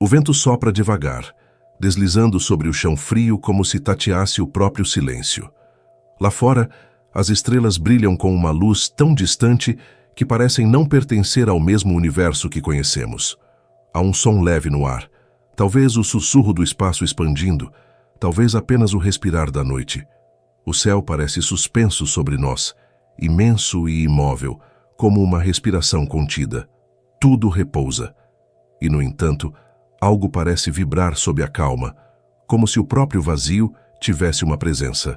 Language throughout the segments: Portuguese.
O vento sopra devagar, deslizando sobre o chão frio como se tateasse o próprio silêncio. Lá fora, as estrelas brilham com uma luz tão distante que parecem não pertencer ao mesmo universo que conhecemos. Há um som leve no ar, talvez o sussurro do espaço expandindo, talvez apenas o respirar da noite. O céu parece suspenso sobre nós, imenso e imóvel, como uma respiração contida. Tudo repousa. E, no entanto, algo parece vibrar sob a calma, como se o próprio vazio tivesse uma presença.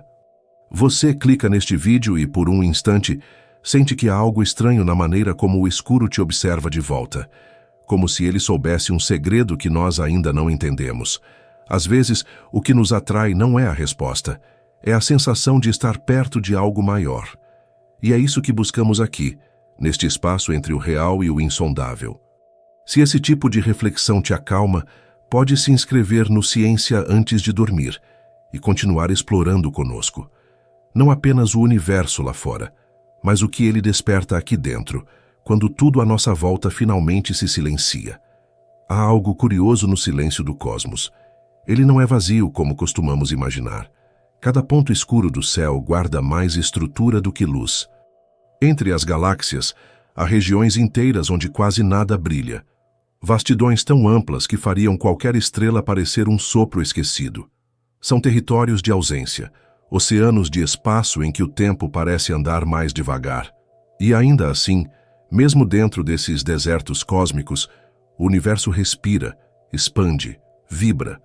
Você clica neste vídeo e, por um instante, sente que há algo estranho na maneira como o escuro te observa de volta, como se ele soubesse um segredo que nós ainda não entendemos. Às vezes, o que nos atrai não é a resposta, é a sensação de estar perto de algo maior. E é isso que buscamos aqui, neste espaço entre o real e o insondável. Se esse tipo de reflexão te acalma, pode se inscrever no Ciência antes de dormir e continuar explorando conosco. Não apenas o universo lá fora, mas o que ele desperta aqui dentro, quando tudo à nossa volta finalmente se silencia. Há algo curioso no silêncio do cosmos. Ele não é vazio como costumamos imaginar. Cada ponto escuro do céu guarda mais estrutura do que luz. Entre as galáxias, há regiões inteiras onde quase nada brilha. Vastidões tão amplas que fariam qualquer estrela parecer um sopro esquecido. São territórios de ausência, oceanos de espaço em que o tempo parece andar mais devagar. E ainda assim, mesmo dentro desses desertos cósmicos, o universo respira, expande, vibra.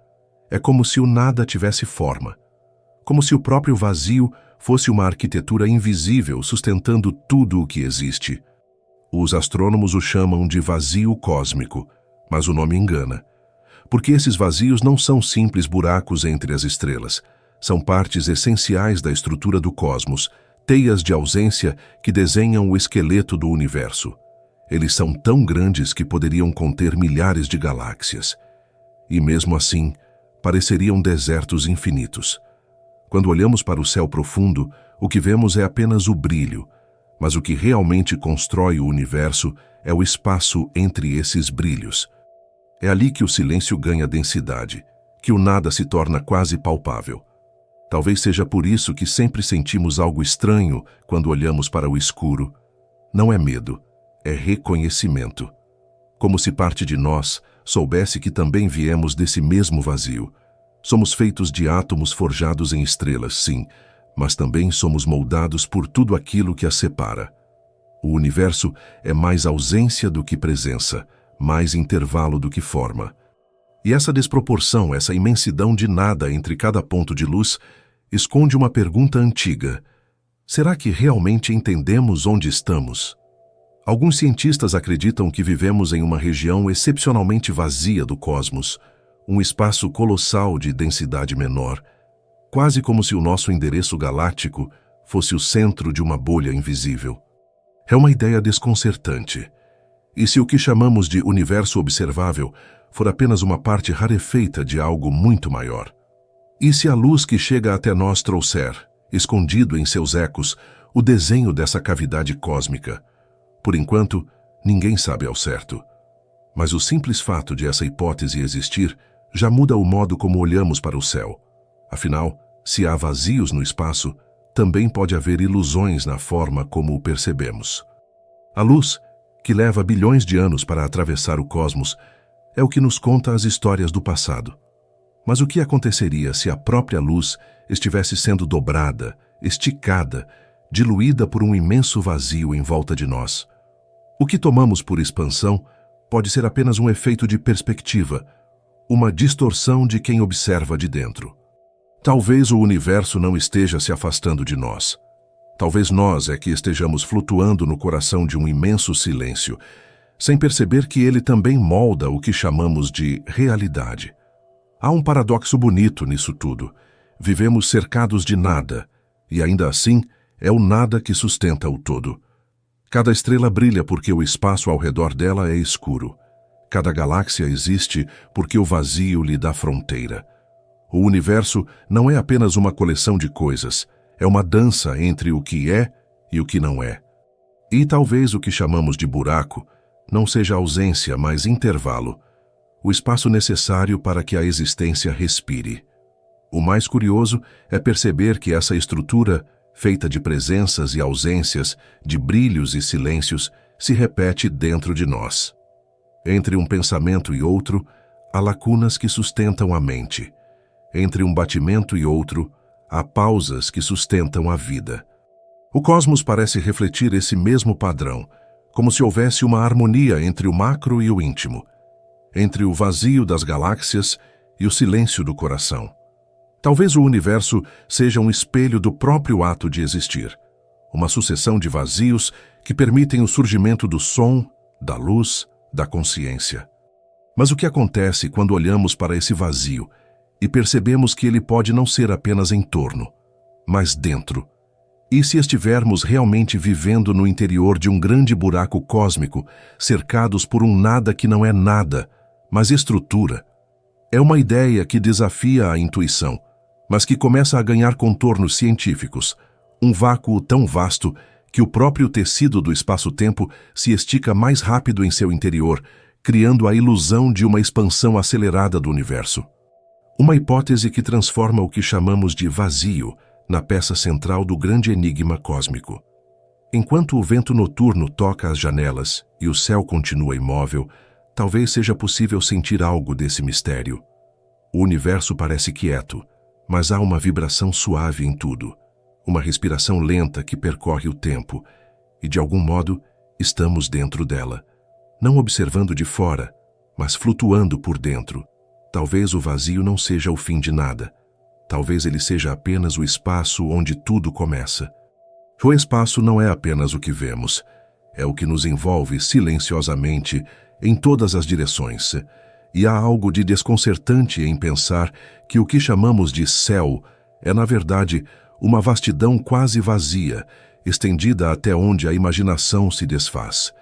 É como se o nada tivesse forma. Como se o próprio vazio fosse uma arquitetura invisível sustentando tudo o que existe. Os astrônomos o chamam de vazio cósmico, mas o nome engana. Porque esses vazios não são simples buracos entre as estrelas. São partes essenciais da estrutura do cosmos, teias de ausência que desenham o esqueleto do universo. Eles são tão grandes que poderiam conter milhares de galáxias. E mesmo assim, pareceriam desertos infinitos. Quando olhamos para o céu profundo, o que vemos é apenas o brilho, mas o que realmente constrói o universo é o espaço entre esses brilhos. É ali que o silêncio ganha densidade, que o nada se torna quase palpável. Talvez seja por isso que sempre sentimos algo estranho quando olhamos para o escuro. Não é medo, é reconhecimento. Como se parte de nós soubesse que também viemos desse mesmo vazio. Somos feitos de átomos forjados em estrelas, sim, mas também somos moldados por tudo aquilo que as separa. O universo é mais ausência do que presença, mais intervalo do que forma. E essa desproporção, essa imensidão de nada entre cada ponto de luz, esconde uma pergunta antiga. Será que realmente entendemos onde estamos? Alguns cientistas acreditam que vivemos em uma região excepcionalmente vazia do cosmos, um espaço colossal de densidade menor, quase como se o nosso endereço galáctico fosse o centro de uma bolha invisível. É uma ideia desconcertante. E se o que chamamos de universo observável for apenas uma parte rarefeita de algo muito maior? E se a luz que chega até nós trouxer, escondido em seus ecos, o desenho dessa cavidade cósmica? Por enquanto, ninguém sabe ao certo. Mas o simples fato de essa hipótese existir já muda o modo como olhamos para o céu. Afinal, se há vazios no espaço, também pode haver ilusões na forma como o percebemos. A luz, que leva bilhões de anos para atravessar o cosmos, é o que nos conta as histórias do passado. Mas o que aconteceria se a própria luz estivesse sendo dobrada, esticada, diluída por um imenso vazio em volta de nós? O que tomamos por expansão pode ser apenas um efeito de perspectiva, uma distorção de quem observa de dentro. Talvez o universo não esteja se afastando de nós. Talvez nós é que estejamos flutuando no coração de um imenso silêncio, sem perceber que ele também molda o que chamamos de realidade. Há um paradoxo bonito nisso tudo. Vivemos cercados de nada, e ainda assim é o nada que sustenta o todo. Cada estrela brilha porque o espaço ao redor dela é escuro. Cada galáxia existe porque o vazio lhe dá fronteira. O universo não é apenas uma coleção de coisas, é uma dança entre o que é e o que não é. E talvez o que chamamos de buraco não seja ausência, mas intervalo. o espaço necessário para que a existência respire. O mais curioso é perceber que essa estrutura, feita de presenças e ausências, de brilhos e silêncios, se repete dentro de nós. Entre um pensamento e outro, há lacunas que sustentam a mente. Entre um batimento e outro, há pausas que sustentam a vida. O cosmos parece refletir esse mesmo padrão, como se houvesse uma harmonia entre o macro e o íntimo, entre o vazio das galáxias e o silêncio do coração. Talvez o universo seja um espelho do próprio ato de existir, uma sucessão de vazios que permitem o surgimento do som, da luz, da consciência. Mas o que acontece quando olhamos para esse vazio e percebemos que ele pode não ser apenas em torno, mas dentro? E se estivermos realmente vivendo no interior de um grande buraco cósmico, cercados por um nada que não é nada, mas estrutura? É uma ideia que desafia a intuição, mas que começa a ganhar contornos científicos, um vácuo tão vasto que o próprio tecido do espaço-tempo se estica mais rápido em seu interior, criando a ilusão de uma expansão acelerada do universo. Uma hipótese que transforma o que chamamos de vazio na peça central do grande enigma cósmico. Enquanto o vento noturno toca as janelas e o céu continua imóvel, talvez seja possível sentir algo desse mistério. O universo parece quieto, mas há uma vibração suave em tudo, uma respiração lenta que percorre o tempo, e de algum modo estamos dentro dela, não observando de fora, mas flutuando por dentro. Talvez o vazio não seja o fim de nada. Talvez ele seja apenas o espaço onde tudo começa. O espaço não é apenas o que vemos, é o que nos envolve silenciosamente em todas as direções. E há algo de desconcertante em pensar que o que chamamos de céu é, na verdade, uma vastidão quase vazia, estendida até onde a imaginação se desfaz.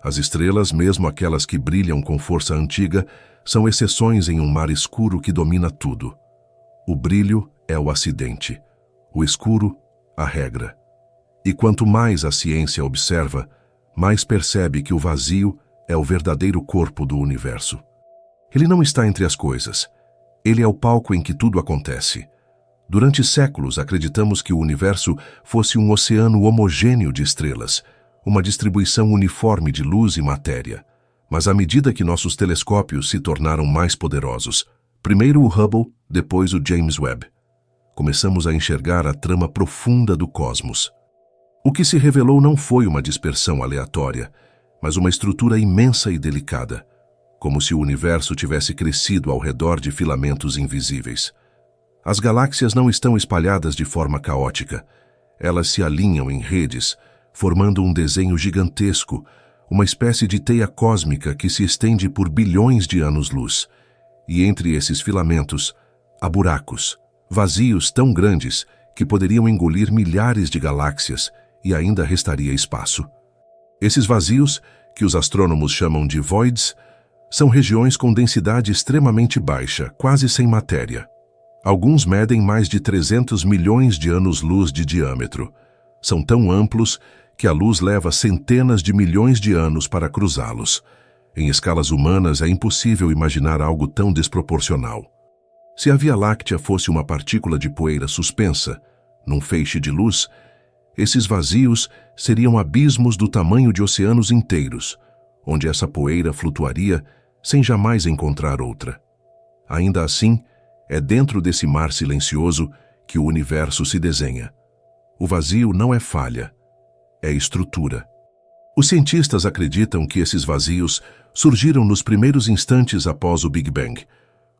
As estrelas, mesmo aquelas que brilham com força antiga, são exceções em um mar escuro que domina tudo. O brilho é o acidente, o escuro, a regra. E quanto mais a ciência observa, mais percebe que o vazio é o verdadeiro corpo do universo. Ele não está entre as coisas. Ele é o palco em que tudo acontece. Durante séculos acreditamos que o universo fosse um oceano homogêneo de estrelas, uma distribuição uniforme de luz e matéria. Mas à medida que nossos telescópios se tornaram mais poderosos, primeiro o Hubble, depois o James Webb, começamos a enxergar a trama profunda do cosmos. O que se revelou não foi uma dispersão aleatória, mas uma estrutura imensa e delicada, como se o universo tivesse crescido ao redor de filamentos invisíveis. As galáxias não estão espalhadas de forma caótica. Elas se alinham em redes, formando um desenho gigantesco, uma espécie de teia cósmica que se estende por bilhões de anos-luz. E entre esses filamentos, há buracos, vazios tão grandes que poderiam engolir milhares de galáxias e ainda restaria espaço. Esses vazios, que os astrônomos chamam de voids, são regiões com densidade extremamente baixa, quase sem matéria. Alguns medem mais de 300 milhões de anos-luz de diâmetro. São tão amplos que a luz leva centenas de milhões de anos para cruzá-los. Em escalas humanas é impossível imaginar algo tão desproporcional. Se a Via Láctea fosse uma partícula de poeira suspensa, num feixe de luz, esses vazios seriam abismos do tamanho de oceanos inteiros, onde essa poeira flutuaria sem jamais encontrar outra. Ainda assim, é dentro desse mar silencioso que o universo se desenha. O vazio não é falha, é estrutura. Os cientistas acreditam que esses vazios surgiram nos primeiros instantes após o Big Bang,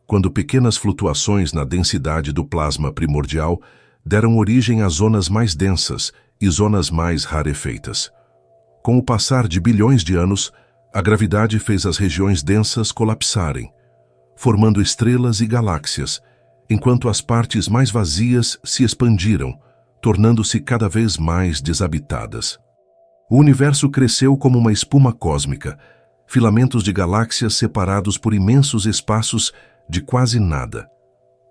quando pequenas flutuações na densidade do plasma primordial deram origem a zonas mais densas e zonas mais rarefeitas. Com o passar de bilhões de anos, a gravidade fez as regiões densas colapsarem, formando estrelas e galáxias, enquanto as partes mais vazias se expandiram, tornando-se cada vez mais desabitadas. O universo cresceu como uma espuma cósmica, filamentos de galáxias separados por imensos espaços de quase nada.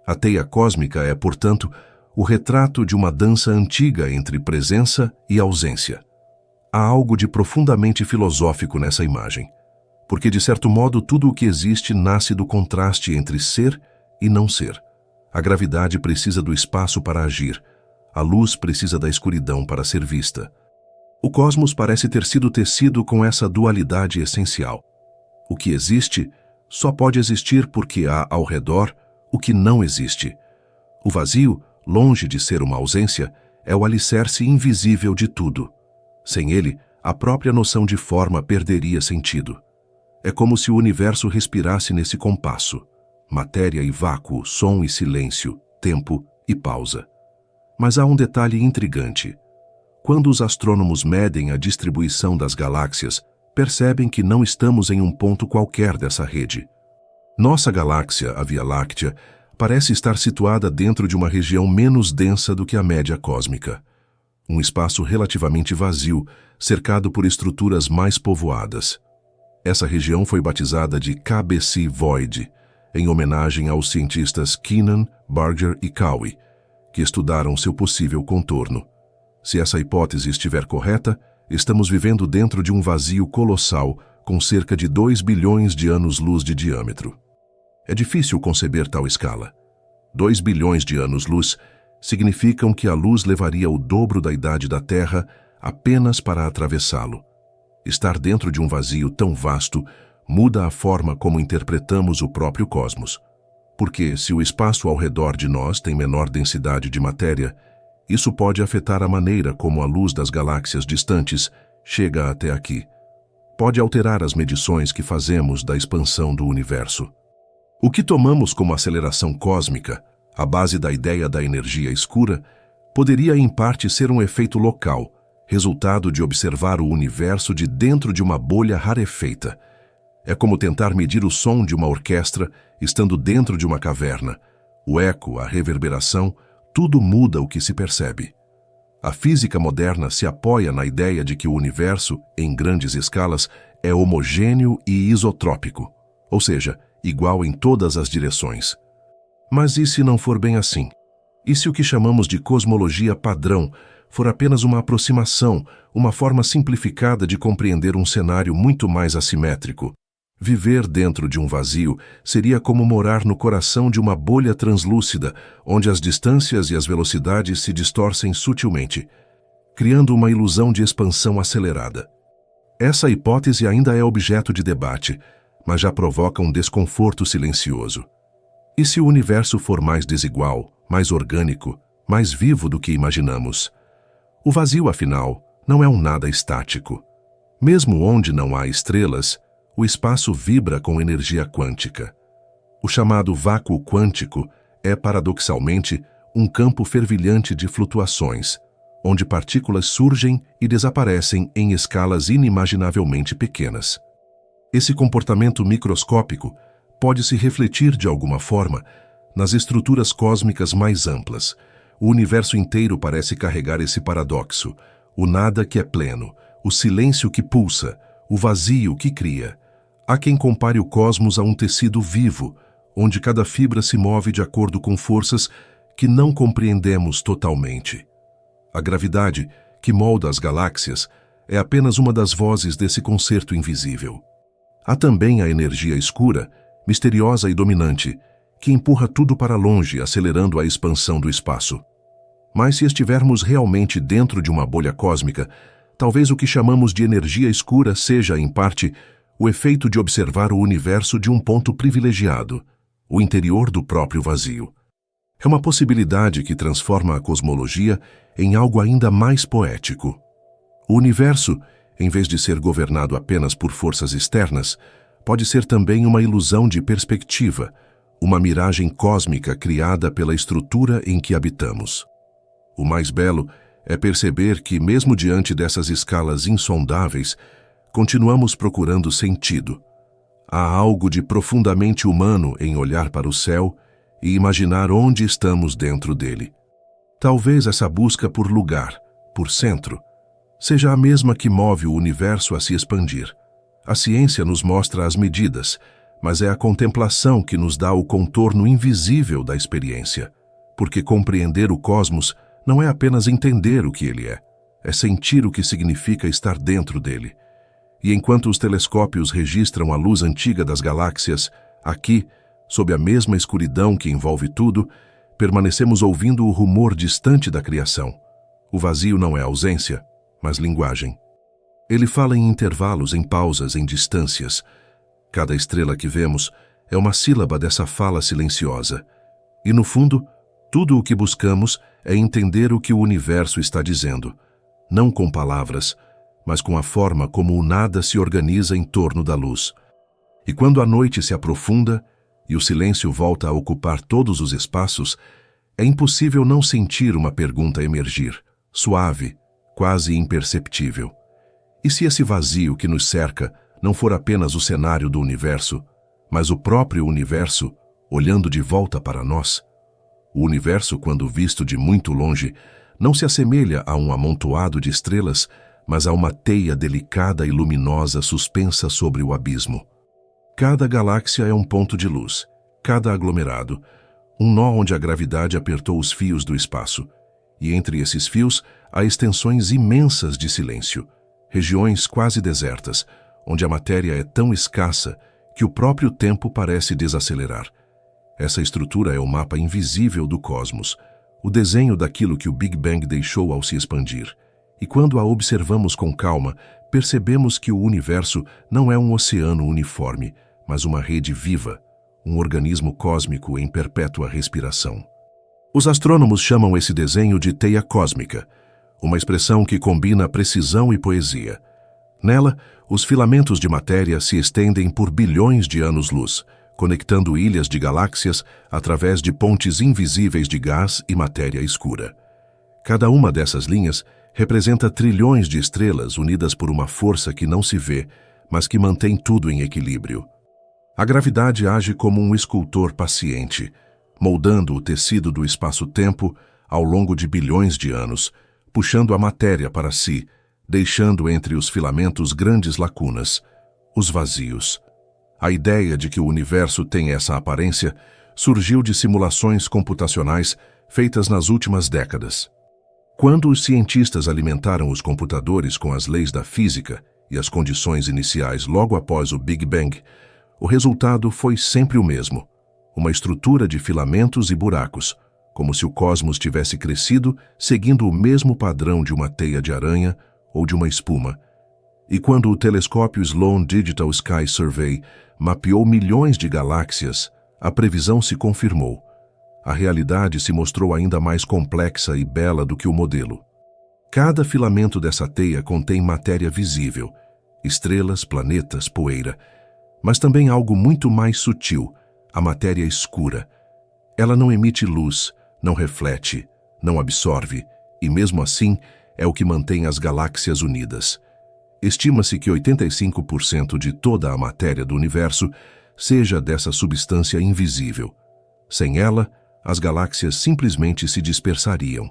A teia cósmica é, portanto, o retrato de uma dança antiga entre presença e ausência. Há algo de profundamente filosófico nessa imagem. Porque, de certo modo, tudo o que existe nasce do contraste entre ser e não ser. A gravidade precisa do espaço para agir. A luz precisa da escuridão para ser vista. O cosmos parece ter sido tecido com essa dualidade essencial. O que existe só pode existir porque há ao redor o que não existe. O vazio, longe de ser uma ausência, é o alicerce invisível de tudo. Sem ele, a própria noção de forma perderia sentido. É como se o universo respirasse nesse compasso: matéria e vácuo, som e silêncio, tempo e pausa. Mas há um detalhe intrigante. Quando os astrônomos medem a distribuição das galáxias, percebem que não estamos em um ponto qualquer dessa rede. Nossa galáxia, a Via Láctea, parece estar situada dentro de uma região menos densa do que a média cósmica. Um espaço relativamente vazio, cercado por estruturas mais povoadas. Essa região foi batizada de KBC Void, em homenagem aos cientistas Keenan, Barger e Cowie, que estudaram seu possível contorno. Se essa hipótese estiver correta, estamos vivendo dentro de um vazio colossal com cerca de 2 bilhões de anos-luz de diâmetro. É difícil conceber tal escala. 2 bilhões de anos-luz significam que a luz levaria o dobro da idade da Terra apenas para atravessá-lo. Estar dentro de um vazio tão vasto muda a forma como interpretamos o próprio cosmos. Porque, se o espaço ao redor de nós tem menor densidade de matéria, isso pode afetar a maneira como a luz das galáxias distantes chega até aqui. Pode alterar as medições que fazemos da expansão do universo. O que tomamos como aceleração cósmica, a base da ideia da energia escura, poderia em parte ser um efeito local, resultado de observar o universo de dentro de uma bolha rarefeita. É como tentar medir o som de uma orquestra estando dentro de uma caverna. O eco, a reverberação, tudo muda o que se percebe. A física moderna se apoia na ideia de que o universo, em grandes escalas, é homogêneo e isotrópico, ou seja, igual em todas as direções. Mas e se não for bem assim? E se o que chamamos de cosmologia padrão for apenas uma aproximação, uma forma simplificada de compreender um cenário muito mais assimétrico? Viver dentro de um vazio seria como morar no coração de uma bolha translúcida, onde as distâncias e as velocidades se distorcem sutilmente, criando uma ilusão de expansão acelerada. Essa hipótese ainda é objeto de debate, mas já provoca um desconforto silencioso. E se o universo for mais desigual, mais orgânico, mais vivo do que imaginamos? O vazio, afinal, não é um nada estático. Mesmo onde não há estrelas, o espaço vibra com energia quântica. O chamado vácuo quântico é, paradoxalmente, um campo fervilhante de flutuações, onde partículas surgem e desaparecem em escalas inimaginavelmente pequenas. Esse comportamento microscópico pode se refletir de alguma forma nas estruturas cósmicas mais amplas. O universo inteiro parece carregar esse paradoxo: o nada que é pleno, o silêncio que pulsa, o vazio que cria. Há quem compare o cosmos a um tecido vivo, onde cada fibra se move de acordo com forças que não compreendemos totalmente. A gravidade, que molda as galáxias, é apenas uma das vozes desse concerto invisível. Há também a energia escura, misteriosa e dominante, que empurra tudo para longe, acelerando a expansão do espaço. Mas se estivermos realmente dentro de uma bolha cósmica, talvez o que chamamos de energia escura seja, em parte, o efeito de observar o universo de um ponto privilegiado, o interior do próprio vazio. É uma possibilidade que transforma a cosmologia em algo ainda mais poético. O universo, em vez de ser governado apenas por forças externas, pode ser também uma ilusão de perspectiva, uma miragem cósmica criada pela estrutura em que habitamos. O mais belo é perceber que, mesmo diante dessas escalas insondáveis, continuamos procurando sentido. Há algo de profundamente humano em olhar para o céu e imaginar onde estamos dentro dele. Talvez essa busca por lugar, por centro, seja a mesma que move o universo a se expandir. A ciência nos mostra as medidas, mas é a contemplação que nos dá o contorno invisível da experiência, porque compreender o cosmos não é apenas entender o que ele é sentir o que significa estar dentro dele. E enquanto os telescópios registram a luz antiga das galáxias, aqui, sob a mesma escuridão que envolve tudo, permanecemos ouvindo o rumor distante da criação. O vazio não é ausência, mas linguagem. Ele fala em intervalos, em pausas, em distâncias. Cada estrela que vemos é uma sílaba dessa fala silenciosa. E, no fundo, tudo o que buscamos é entender o que o universo está dizendo, não com palavras, mas com a forma como o nada se organiza em torno da luz. E quando a noite se aprofunda e o silêncio volta a ocupar todos os espaços, é impossível não sentir uma pergunta emergir, suave, quase imperceptível. E se esse vazio que nos cerca não for apenas o cenário do universo, mas o próprio universo, olhando de volta para nós? O universo, quando visto de muito longe, não se assemelha a um amontoado de estrelas, mas a uma teia delicada e luminosa suspensa sobre o abismo. Cada galáxia é um ponto de luz, cada aglomerado, um nó onde a gravidade apertou os fios do espaço. E entre esses fios há extensões imensas de silêncio, regiões quase desertas, onde a matéria é tão escassa que o próprio tempo parece desacelerar. Essa estrutura é o mapa invisível do cosmos, o desenho daquilo que o Big Bang deixou ao se expandir. E quando a observamos com calma, percebemos que o universo não é um oceano uniforme, mas uma rede viva, um organismo cósmico em perpétua respiração. Os astrônomos chamam esse desenho de teia cósmica, uma expressão que combina precisão e poesia. Nela, os filamentos de matéria se estendem por bilhões de anos-luz, conectando ilhas de galáxias através de pontes invisíveis de gás e matéria escura. Cada uma dessas linhas representa trilhões de estrelas unidas por uma força que não se vê, mas que mantém tudo em equilíbrio. A gravidade age como um escultor paciente, moldando o tecido do espaço-tempo ao longo de bilhões de anos, puxando a matéria para si, deixando entre os filamentos grandes lacunas, os vazios. A ideia de que o universo tem essa aparência surgiu de simulações computacionais feitas nas últimas décadas. Quando os cientistas alimentaram os computadores com as leis da física e as condições iniciais logo após o Big Bang, o resultado foi sempre o mesmo: uma estrutura de filamentos e buracos, como se o cosmos tivesse crescido seguindo o mesmo padrão de uma teia de aranha ou de uma espuma. E quando o telescópio Sloan Digital Sky Survey mapeou milhões de galáxias, a previsão se confirmou. A realidade se mostrou ainda mais complexa e bela do que o modelo. Cada filamento dessa teia contém matéria visível, estrelas, planetas, poeira, mas também algo muito mais sutil, a matéria escura. Ela não emite luz, não reflete, não absorve, e mesmo assim é o que mantém as galáxias unidas. Estima-se que 85% de toda a matéria do universo seja dessa substância invisível. Sem ela, as galáxias simplesmente se dispersariam.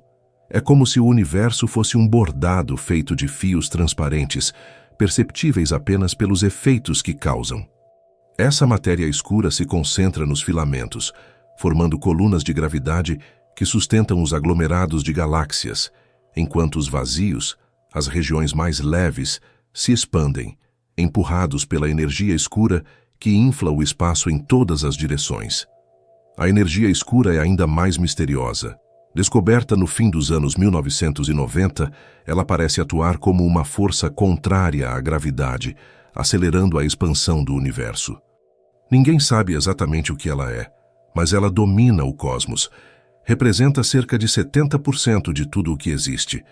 É como se o universo fosse um bordado feito de fios transparentes, perceptíveis apenas pelos efeitos que causam. Essa matéria escura se concentra nos filamentos, formando colunas de gravidade que sustentam os aglomerados de galáxias, enquanto os vazios, as regiões mais leves, se expandem, empurrados pela energia escura que infla o espaço em todas as direções. A energia escura é ainda mais misteriosa. Descoberta no fim dos anos 1990, ela parece atuar como uma força contrária à gravidade, acelerando a expansão do universo. Ninguém sabe exatamente o que ela é, mas ela domina o cosmos. Representa cerca de 70% de tudo o que existe.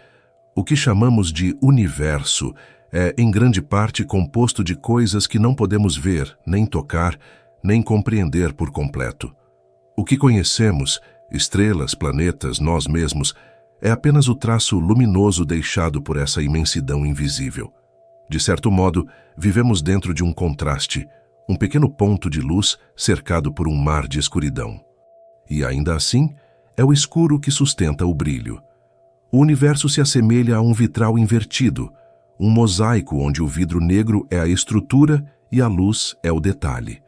O que chamamos de universo é, em grande parte, composto de coisas que não podemos ver, nem tocar, nem compreender por completo. O que conhecemos, estrelas, planetas, nós mesmos, é apenas o traço luminoso deixado por essa imensidão invisível. De certo modo, vivemos dentro de um contraste, um pequeno ponto de luz cercado por um mar de escuridão. E ainda assim, é o escuro que sustenta o brilho. O universo se assemelha a um vitral invertido, um mosaico onde o vidro negro é a estrutura e a luz é o detalhe.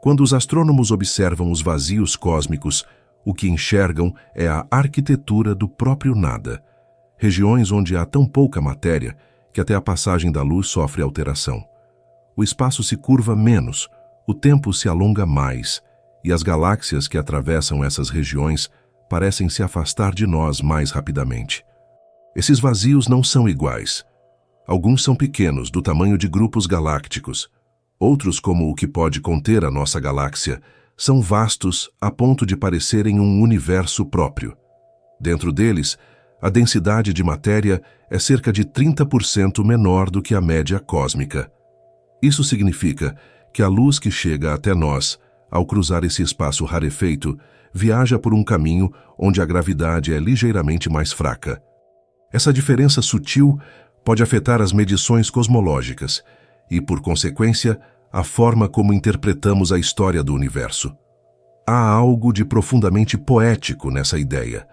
Quando os astrônomos observam os vazios cósmicos, o que enxergam é a arquitetura do próprio nada. Regiões onde há tão pouca matéria que até a passagem da luz sofre alteração. O espaço se curva menos, o tempo se alonga mais, e as galáxias que atravessam essas regiões parecem se afastar de nós mais rapidamente. Esses vazios não são iguais. Alguns são pequenos, do tamanho de grupos galácticos. Outros, como o que pode conter a nossa galáxia, são vastos a ponto de parecerem um universo próprio. Dentro deles, a densidade de matéria é cerca de 30% menor do que a média cósmica. Isso significa que a luz que chega até nós, ao cruzar esse espaço rarefeito, viaja por um caminho onde a gravidade é ligeiramente mais fraca. Essa diferença sutil pode afetar as medições cosmológicas e, por consequência, a forma como interpretamos a história do universo. Há algo de profundamente poético nessa ideia,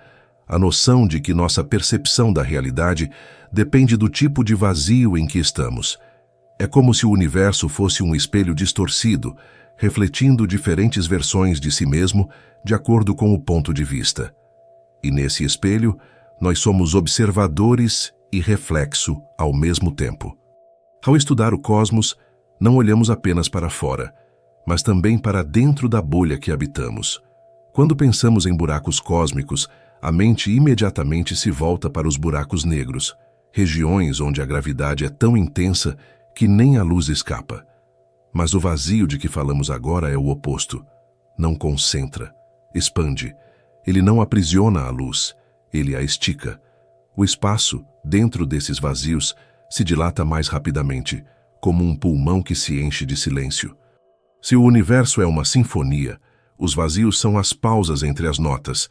a noção de que nossa percepção da realidade depende do tipo de vazio em que estamos. É como se o universo fosse um espelho distorcido, refletindo diferentes versões de si mesmo de acordo com o ponto de vista. E nesse espelho, nós somos observadores e reflexo ao mesmo tempo. Ao estudar o cosmos, não olhamos apenas para fora, mas também para dentro da bolha que habitamos. Quando pensamos em buracos cósmicos, a mente imediatamente se volta para os buracos negros, regiões onde a gravidade é tão intensa que nem a luz escapa. Mas o vazio de que falamos agora é o oposto. Não concentra, expande. Ele não aprisiona a luz, ele a estica. O espaço, dentro desses vazios, se dilata mais rapidamente, como um pulmão que se enche de silêncio. Se o universo é uma sinfonia, os vazios são as pausas entre as notas.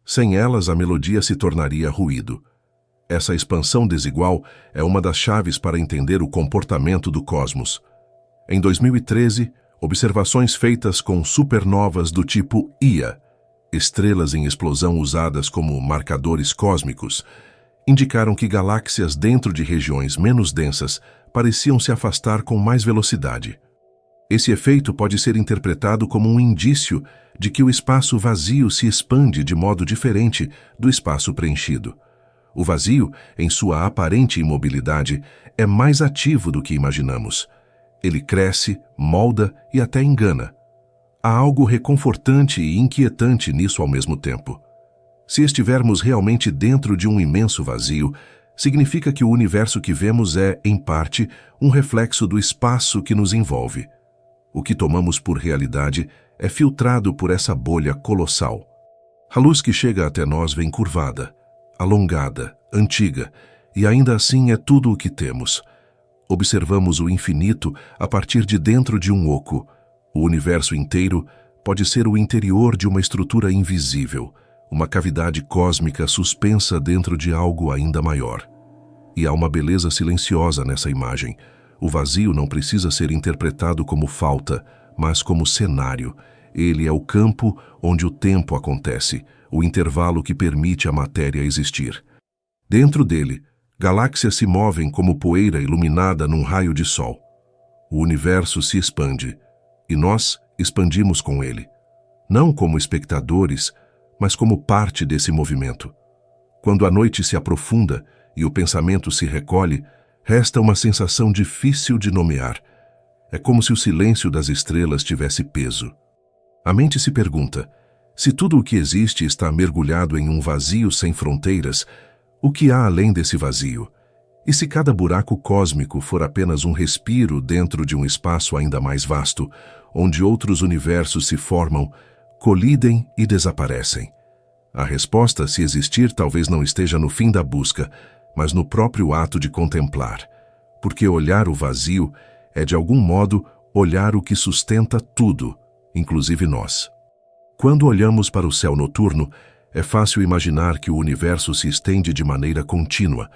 Sem elas, a melodia se tornaria ruído. Essa expansão desigual é uma das chaves para entender o comportamento do cosmos. Em 2013, observações feitas com supernovas do tipo Ia, estrelas em explosão usadas como marcadores cósmicos, indicaram que galáxias dentro de regiões menos densas pareciam se afastar com mais velocidade. Esse efeito pode ser interpretado como um indício de que o espaço vazio se expande de modo diferente do espaço preenchido. O vazio, em sua aparente imobilidade, é mais ativo do que imaginamos. Ele cresce, molda e até engana. Há algo reconfortante e inquietante nisso ao mesmo tempo. Se estivermos realmente dentro de um imenso vazio, significa que o universo que vemos é, em parte, um reflexo do espaço que nos envolve. O que tomamos por realidade é filtrado por essa bolha colossal. A luz que chega até nós vem curvada, alongada, antiga, e ainda assim é tudo o que temos. Observamos o infinito a partir de dentro de um oco. O universo inteiro pode ser o interior de uma estrutura invisível, uma cavidade cósmica suspensa dentro de algo ainda maior. E há uma beleza silenciosa nessa imagem. O vazio não precisa ser interpretado como falta, mas como cenário. Ele é o campo onde o tempo acontece, o intervalo que permite à matéria existir. Dentro dele, galáxias se movem como poeira iluminada num raio de sol. O universo se expande, e nós expandimos com ele. Não como espectadores, mas como parte desse movimento. Quando a noite se aprofunda e o pensamento se recolhe, resta uma sensação difícil de nomear. É como se o silêncio das estrelas tivesse peso. A mente se pergunta, se tudo o que existe está mergulhado em um vazio sem fronteiras, o que há além desse vazio? E se cada buraco cósmico for apenas um respiro dentro de um espaço ainda mais vasto, onde outros universos se formam, colidem e desaparecem? A resposta, se existir, talvez não esteja no fim da busca, mas no próprio ato de contemplar. Porque olhar o vazio é, de algum modo, olhar o que sustenta tudo, inclusive nós. Quando olhamos para o céu noturno, é fácil imaginar que o universo se estende de maneira contínua,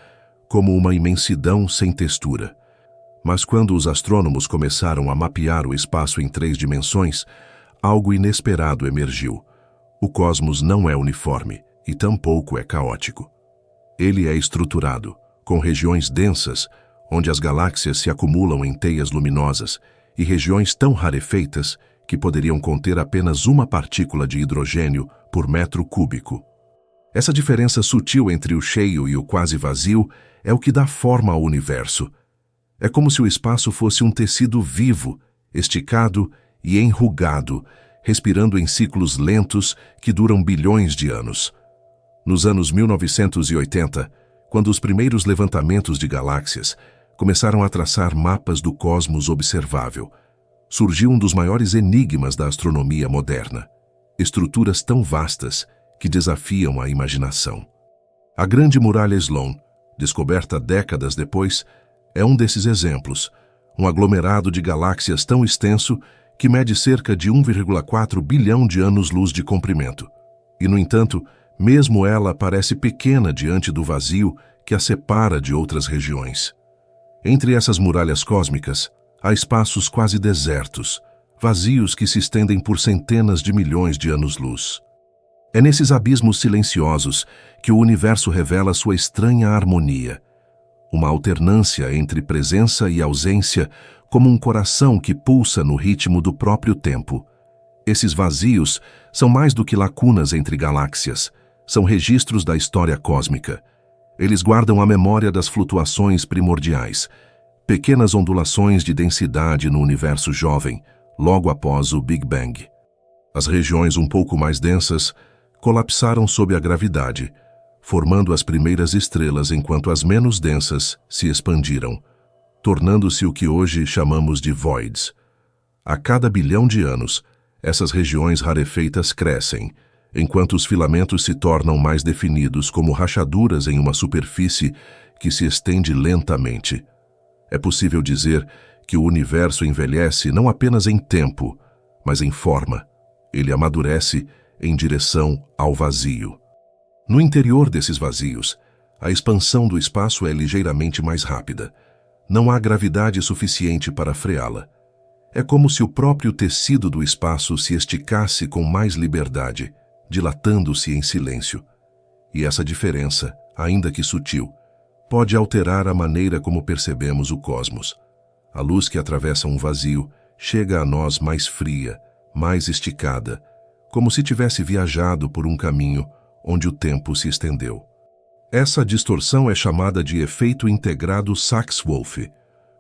como uma imensidão sem textura. Mas quando os astrônomos começaram a mapear o espaço em 3 dimensões, algo inesperado emergiu. O cosmos não é uniforme e tampouco é caótico. Ele é estruturado, com regiões densas, onde as galáxias se acumulam em teias luminosas, e regiões tão rarefeitas que poderiam conter apenas uma partícula de hidrogênio por metro cúbico. Essa diferença sutil entre o cheio e o quase vazio é o que dá forma ao universo. É como se o espaço fosse um tecido vivo, esticado e enrugado, respirando em ciclos lentos que duram bilhões de anos. Nos anos 1980, quando os primeiros levantamentos de galáxias começaram a traçar mapas do cosmos observável, surgiu um dos maiores enigmas da astronomia moderna: estruturas tão vastas que desafiam a imaginação. A Grande Muralha Sloan, descoberta décadas depois, é um desses exemplos, um aglomerado de galáxias tão extenso que mede cerca de 1,4 bilhão de anos-luz de comprimento. E, no entanto, mesmo ela parece pequena diante do vazio que a separa de outras regiões. Entre essas muralhas cósmicas, há espaços quase desertos, vazios que se estendem por centenas de milhões de anos-luz. É nesses abismos silenciosos que o universo revela sua estranha harmonia, uma alternância entre presença e ausência, como um coração que pulsa no ritmo do próprio tempo. Esses vazios são mais do que lacunas entre galáxias, são registros da história cósmica. Eles guardam a memória das flutuações primordiais, pequenas ondulações de densidade no universo jovem, logo após o Big Bang. As regiões um pouco mais densas colapsaram sob a gravidade, formando as primeiras estrelas enquanto as menos densas se expandiram, tornando-se o que hoje chamamos de voids. A cada bilhão de anos, essas regiões rarefeitas crescem, enquanto os filamentos se tornam mais definidos como rachaduras em uma superfície que se estende lentamente. É possível dizer que o universo envelhece não apenas em tempo, mas em forma. Ele amadurece em direção ao vazio. No interior desses vazios, a expansão do espaço é ligeiramente mais rápida. Não há gravidade suficiente para freá-la. É como se o próprio tecido do espaço se esticasse com mais liberdade, dilatando-se em silêncio. E essa diferença, ainda que sutil, pode alterar a maneira como percebemos o cosmos. A luz que atravessa um vazio chega a nós mais fria, mais esticada, como se tivesse viajado por um caminho onde o tempo se estendeu. Essa distorção é chamada de efeito integrado Sachs-Wolfe,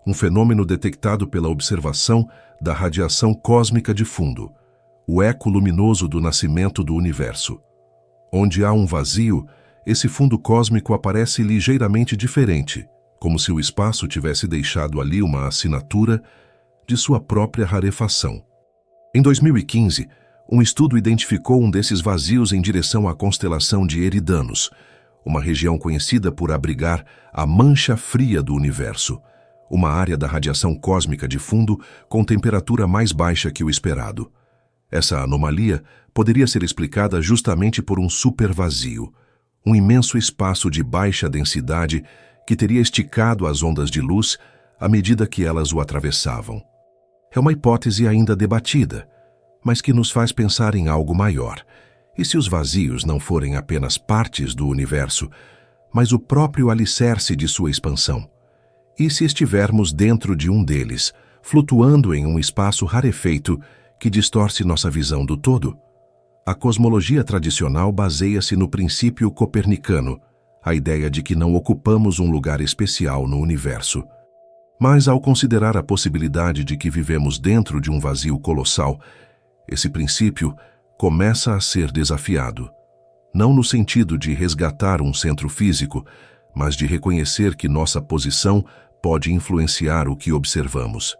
um fenômeno detectado pela observação da radiação cósmica de fundo, o eco luminoso do nascimento do universo. Onde há um vazio, esse fundo cósmico aparece ligeiramente diferente, como se o espaço tivesse deixado ali uma assinatura de sua própria rarefação. Em 2015, um estudo identificou um desses vazios em direção à constelação de Eridanos, uma região conhecida por abrigar a mancha fria do universo, uma área da radiação cósmica de fundo com temperatura mais baixa que o esperado. Essa anomalia poderia ser explicada justamente por um supervazio, um imenso espaço de baixa densidade que teria esticado as ondas de luz à medida que elas o atravessavam. É uma hipótese ainda debatida, mas que nos faz pensar em algo maior. E se os vazios não forem apenas partes do universo, mas o próprio alicerce de sua expansão? E se estivermos dentro de um deles, flutuando em um espaço rarefeito que distorce nossa visão do todo? A cosmologia tradicional baseia-se no princípio copernicano, a ideia de que não ocupamos um lugar especial no universo. Mas ao considerar a possibilidade de que vivemos dentro de um vazio colossal, esse princípio começa a ser desafiado, não no sentido de resgatar um centro físico, mas de reconhecer que nossa posição pode influenciar o que observamos.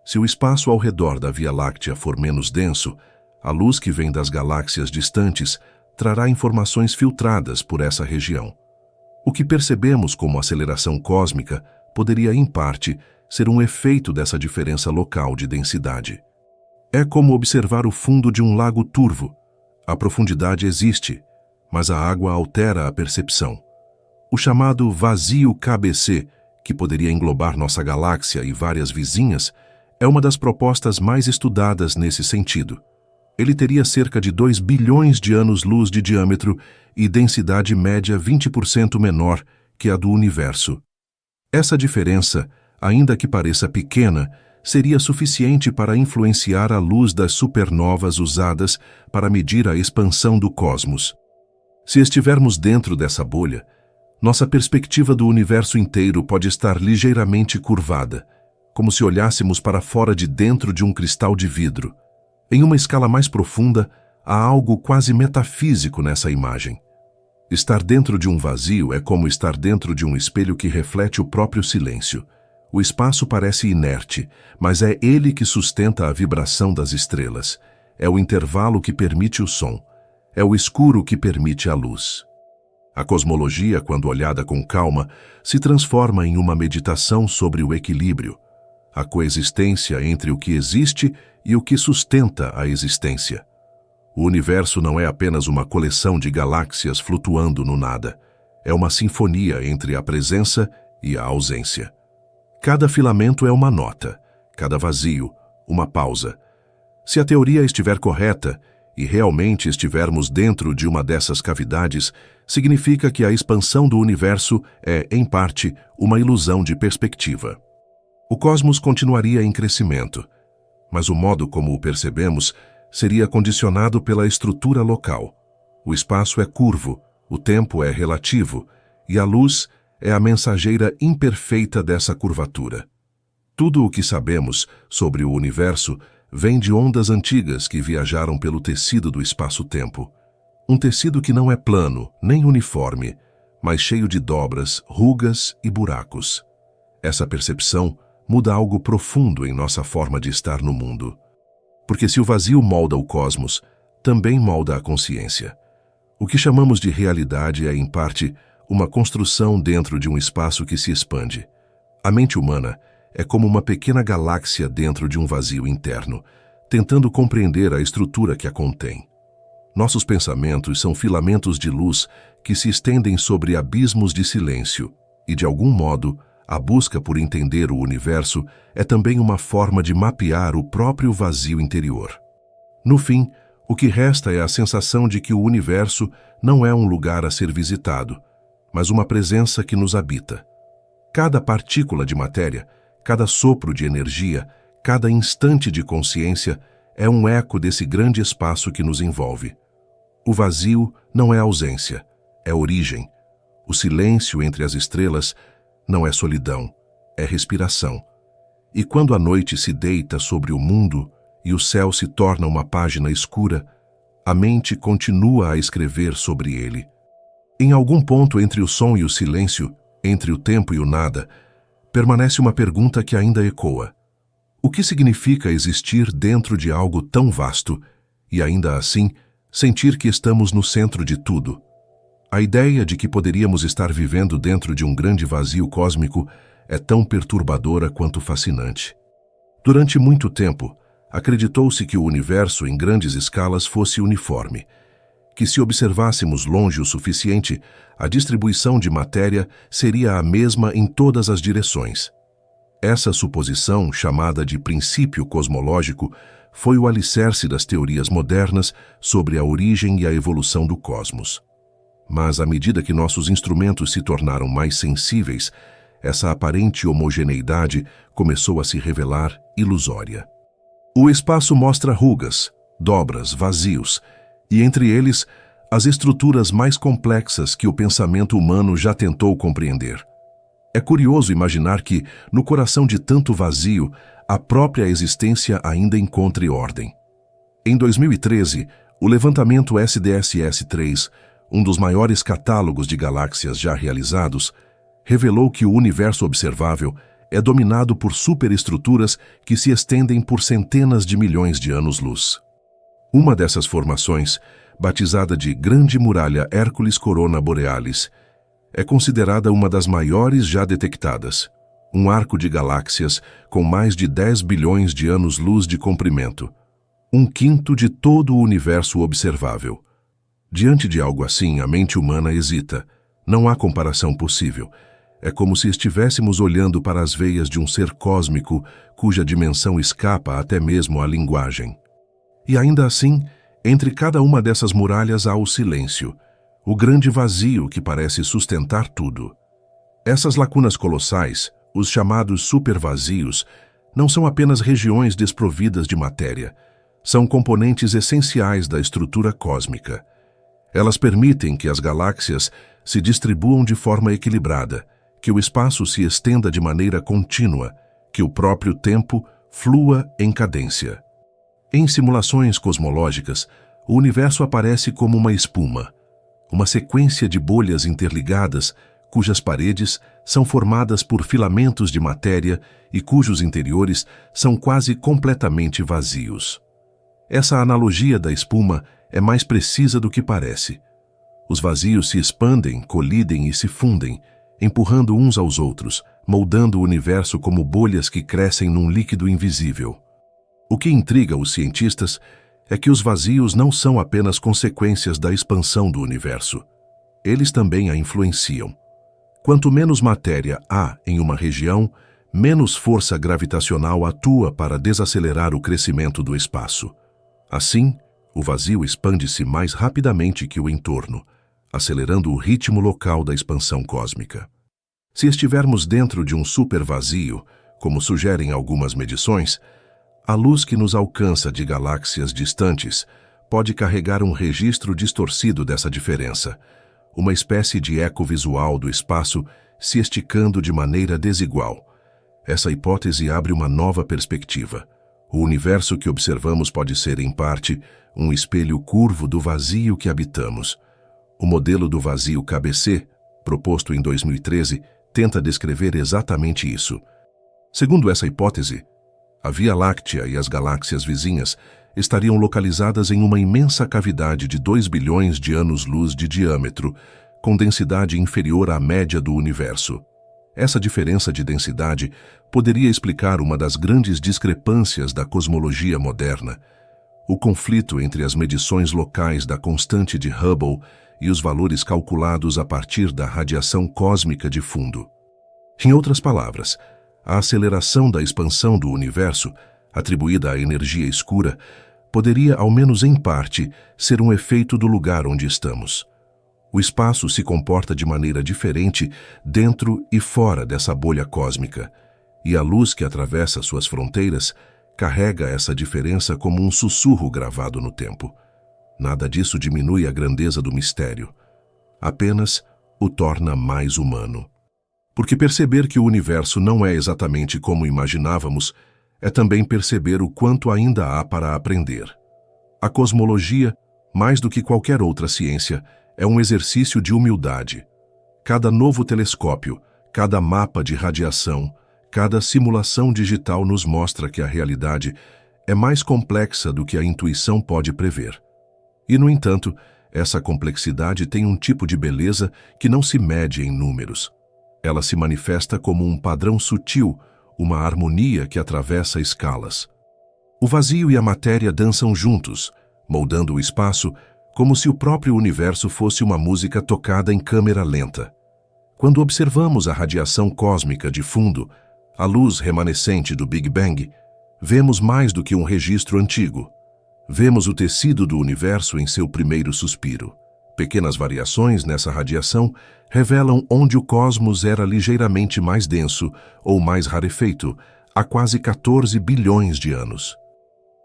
Se o espaço ao redor da Via Láctea for menos denso, a luz que vem das galáxias distantes trará informações filtradas por essa região. O que percebemos como aceleração cósmica poderia, em parte, ser um efeito dessa diferença local de densidade. É como observar o fundo de um lago turvo. A profundidade existe, mas a água altera a percepção. O chamado vazio KBC, que poderia englobar nossa galáxia e várias vizinhas, é uma das propostas mais estudadas nesse sentido. Ele teria cerca de 2 bilhões de anos-luz de diâmetro e densidade média 20% menor que a do universo. Essa diferença, ainda que pareça pequena, seria suficiente para influenciar a luz das supernovas usadas para medir a expansão do cosmos. Se estivermos dentro dessa bolha, nossa perspectiva do universo inteiro pode estar ligeiramente curvada, como se olhássemos para fora de dentro de um cristal de vidro. Em uma escala mais profunda, há algo quase metafísico nessa imagem. Estar dentro de um vazio é como estar dentro de um espelho que reflete o próprio silêncio. O espaço parece inerte, mas é ele que sustenta a vibração das estrelas. É o intervalo que permite o som. É o escuro que permite a luz. A cosmologia, quando olhada com calma, se transforma em uma meditação sobre o equilíbrio, a coexistência entre o que existe e o que sustenta a existência. O universo não é apenas uma coleção de galáxias flutuando no nada. É uma sinfonia entre a presença e a ausência. Cada filamento é uma nota, cada vazio, uma pausa. Se a teoria estiver correta, e realmente estivermos dentro de uma dessas cavidades, significa que a expansão do universo é, em parte, uma ilusão de perspectiva. O cosmos continuaria em crescimento, mas o modo como o percebemos seria condicionado pela estrutura local. O espaço é curvo, o tempo é relativo, e a luz é a mensageira imperfeita dessa curvatura. Tudo o que sabemos sobre o universo vem de ondas antigas que viajaram pelo tecido do espaço-tempo. Um tecido que não é plano, nem uniforme, mas cheio de dobras, rugas e buracos. Essa percepção muda algo profundo em nossa forma de estar no mundo. Porque se o vazio molda o cosmos, também molda a consciência. O que chamamos de realidade é, em parte, uma construção dentro de um espaço que se expande. A mente humana é como uma pequena galáxia dentro de um vazio interno, tentando compreender a estrutura que a contém. Nossos pensamentos são filamentos de luz que se estendem sobre abismos de silêncio, e, de algum modo, a busca por entender o universo é também uma forma de mapear o próprio vazio interior. No fim, o que resta é a sensação de que o universo não é um lugar a ser visitado, mas uma presença que nos habita. Cada partícula de matéria, cada sopro de energia, cada instante de consciência é um eco desse grande espaço que nos envolve. O vazio não é ausência, é origem. O silêncio entre as estrelas não é solidão, é respiração. E quando a noite se deita sobre o mundo e o céu se torna uma página escura, a mente continua a escrever sobre ele. Em algum ponto entre o som e o silêncio, entre o tempo e o nada, permanece uma pergunta que ainda ecoa. O que significa existir dentro de algo tão vasto e, ainda assim, sentir que estamos no centro de tudo? A ideia de que poderíamos estar vivendo dentro de um grande vazio cósmico é tão perturbadora quanto fascinante. Durante muito tempo, acreditou-se que o universo em grandes escalas fosse uniforme, que se observássemos longe o suficiente, a distribuição de matéria seria a mesma em todas as direções. Essa suposição, chamada de princípio cosmológico, foi o alicerce das teorias modernas sobre a origem e a evolução do cosmos. Mas, à medida que nossos instrumentos se tornaram mais sensíveis, essa aparente homogeneidade começou a se revelar ilusória. O espaço mostra rugas, dobras, vazios, e entre eles, as estruturas mais complexas que o pensamento humano já tentou compreender. É curioso imaginar que, no coração de tanto vazio, a própria existência ainda encontre ordem. Em 2013, o levantamento SDSS-3, um dos maiores catálogos de galáxias já realizados, revelou que o universo observável é dominado por superestruturas que se estendem por centenas de milhões de anos-luz. Uma dessas formações, batizada de Grande Muralha Hércules Corona Borealis, é considerada uma das maiores já detectadas, um arco de galáxias com mais de 10 bilhões de anos-luz de comprimento, um quinto de todo o universo observável. Diante de algo assim, a mente humana hesita. Não há comparação possível. É como se estivéssemos olhando para as veias de um ser cósmico cuja dimensão escapa até mesmo à linguagem. E ainda assim, entre cada uma dessas muralhas há o silêncio, o grande vazio que parece sustentar tudo. Essas lacunas colossais, os chamados supervazios, não são apenas regiões desprovidas de matéria, são componentes essenciais da estrutura cósmica. Elas permitem que as galáxias se distribuam de forma equilibrada, que o espaço se estenda de maneira contínua, que o próprio tempo flua em cadência. Em simulações cosmológicas, o universo aparece como uma espuma, uma sequência de bolhas interligadas cujas paredes são formadas por filamentos de matéria e cujos interiores são quase completamente vazios. Essa analogia da espuma é mais precisa do que parece. Os vazios se expandem, colidem e se fundem, empurrando uns aos outros, moldando o universo como bolhas que crescem num líquido invisível. O que intriga os cientistas é que os vazios não são apenas consequências da expansão do universo. Eles também a influenciam. Quanto menos matéria há em uma região, menos força gravitacional atua para desacelerar o crescimento do espaço. Assim, o vazio expande-se mais rapidamente que o entorno, acelerando o ritmo local da expansão cósmica. Se estivermos dentro de um supervazio, como sugerem algumas medições, a luz que nos alcança de galáxias distantes pode carregar um registro distorcido dessa diferença, uma espécie de eco visual do espaço se esticando de maneira desigual. Essa hipótese abre uma nova perspectiva. O universo que observamos pode ser, em parte, um espelho curvo do vazio que habitamos. O modelo do vazio KBC, proposto em 2013, tenta descrever exatamente isso. Segundo essa hipótese, a Via Láctea e as galáxias vizinhas estariam localizadas em uma imensa cavidade de 2 bilhões de anos-luz de diâmetro, com densidade inferior à média do universo. Essa diferença de densidade poderia explicar uma das grandes discrepâncias da cosmologia moderna, o conflito entre as medições locais da constante de Hubble e os valores calculados a partir da radiação cósmica de fundo. Em outras palavras, a aceleração da expansão do universo, atribuída à energia escura, poderia, ao menos em parte, ser um efeito do lugar onde estamos. O espaço se comporta de maneira diferente dentro e fora dessa bolha cósmica, e a luz que atravessa suas fronteiras carrega essa diferença como um sussurro gravado no tempo. Nada disso diminui a grandeza do mistério, apenas o torna mais humano. Porque perceber que o universo não é exatamente como imaginávamos é também perceber o quanto ainda há para aprender. A cosmologia, mais do que qualquer outra ciência, é um exercício de humildade. Cada novo telescópio, cada mapa de radiação, cada simulação digital nos mostra que a realidade é mais complexa do que a intuição pode prever. E, no entanto, essa complexidade tem um tipo de beleza que não se mede em números. Ela se manifesta como um padrão sutil, uma harmonia que atravessa escalas. O vazio e a matéria dançam juntos, moldando o espaço como se o próprio universo fosse uma música tocada em câmera lenta. Quando observamos a radiação cósmica de fundo, a luz remanescente do Big Bang, vemos mais do que um registro antigo. Vemos o tecido do universo em seu primeiro suspiro. Pequenas variações nessa radiação revelam onde o cosmos era ligeiramente mais denso ou mais rarefeito há quase 14 bilhões de anos.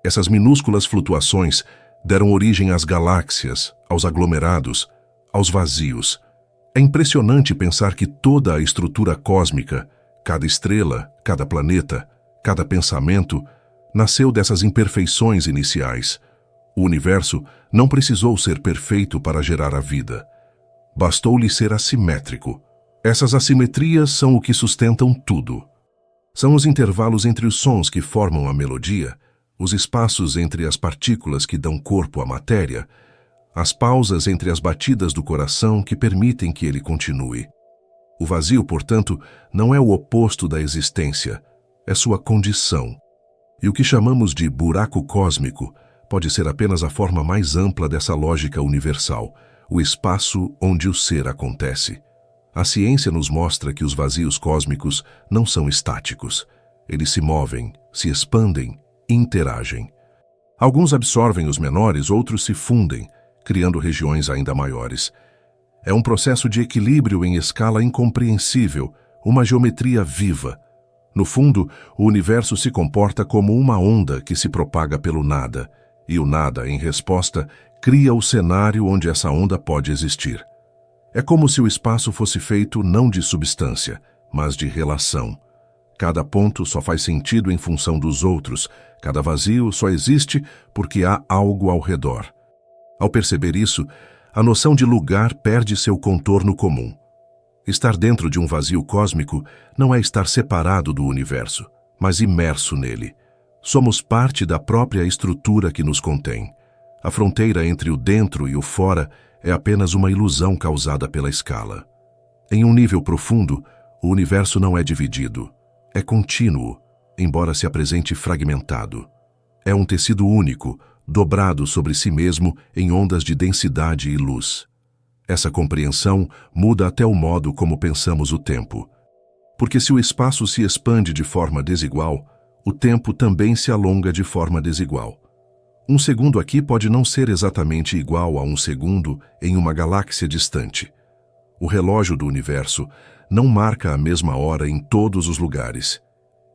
Essas minúsculas flutuações deram origem às galáxias, aos aglomerados, aos vazios. É impressionante pensar que toda a estrutura cósmica, cada estrela, cada planeta, cada pensamento, nasceu dessas imperfeições iniciais. O universo não precisou ser perfeito para gerar a vida. Bastou-lhe ser assimétrico. Essas assimetrias são o que sustentam tudo. São os intervalos entre os sons que formam a melodia, os espaços entre as partículas que dão corpo à matéria, as pausas entre as batidas do coração que permitem que ele continue. O vazio, portanto, não é o oposto da existência, é sua condição. E o que chamamos de buraco cósmico pode ser apenas a forma mais ampla dessa lógica universal, o espaço onde o ser acontece. A ciência nos mostra que os vazios cósmicos não são estáticos. Eles se movem, se expandem, interagem. Alguns absorvem os menores, outros se fundem, criando regiões ainda maiores. É um processo de equilíbrio em escala incompreensível, uma geometria viva. No fundo, o universo se comporta como uma onda que se propaga pelo nada, e o nada, em resposta, cria o cenário onde essa onda pode existir. É como se o espaço fosse feito não de substância, mas de relação. Cada ponto só faz sentido em função dos outros, cada vazio só existe porque há algo ao redor. Ao perceber isso, a noção de lugar perde seu contorno comum. Estar dentro de um vazio cósmico não é estar separado do universo, mas imerso nele. Somos parte da própria estrutura que nos contém. A fronteira entre o dentro e o fora é apenas uma ilusão causada pela escala. Em um nível profundo, o universo não é dividido. É contínuo, embora se apresente fragmentado. É um tecido único, dobrado sobre si mesmo em ondas de densidade e luz. Essa compreensão muda até o modo como pensamos o tempo. Porque se o espaço se expande de forma desigual, o tempo também se alonga de forma desigual. Um segundo aqui pode não ser exatamente igual a um segundo em uma galáxia distante. O relógio do universo não marca a mesma hora em todos os lugares.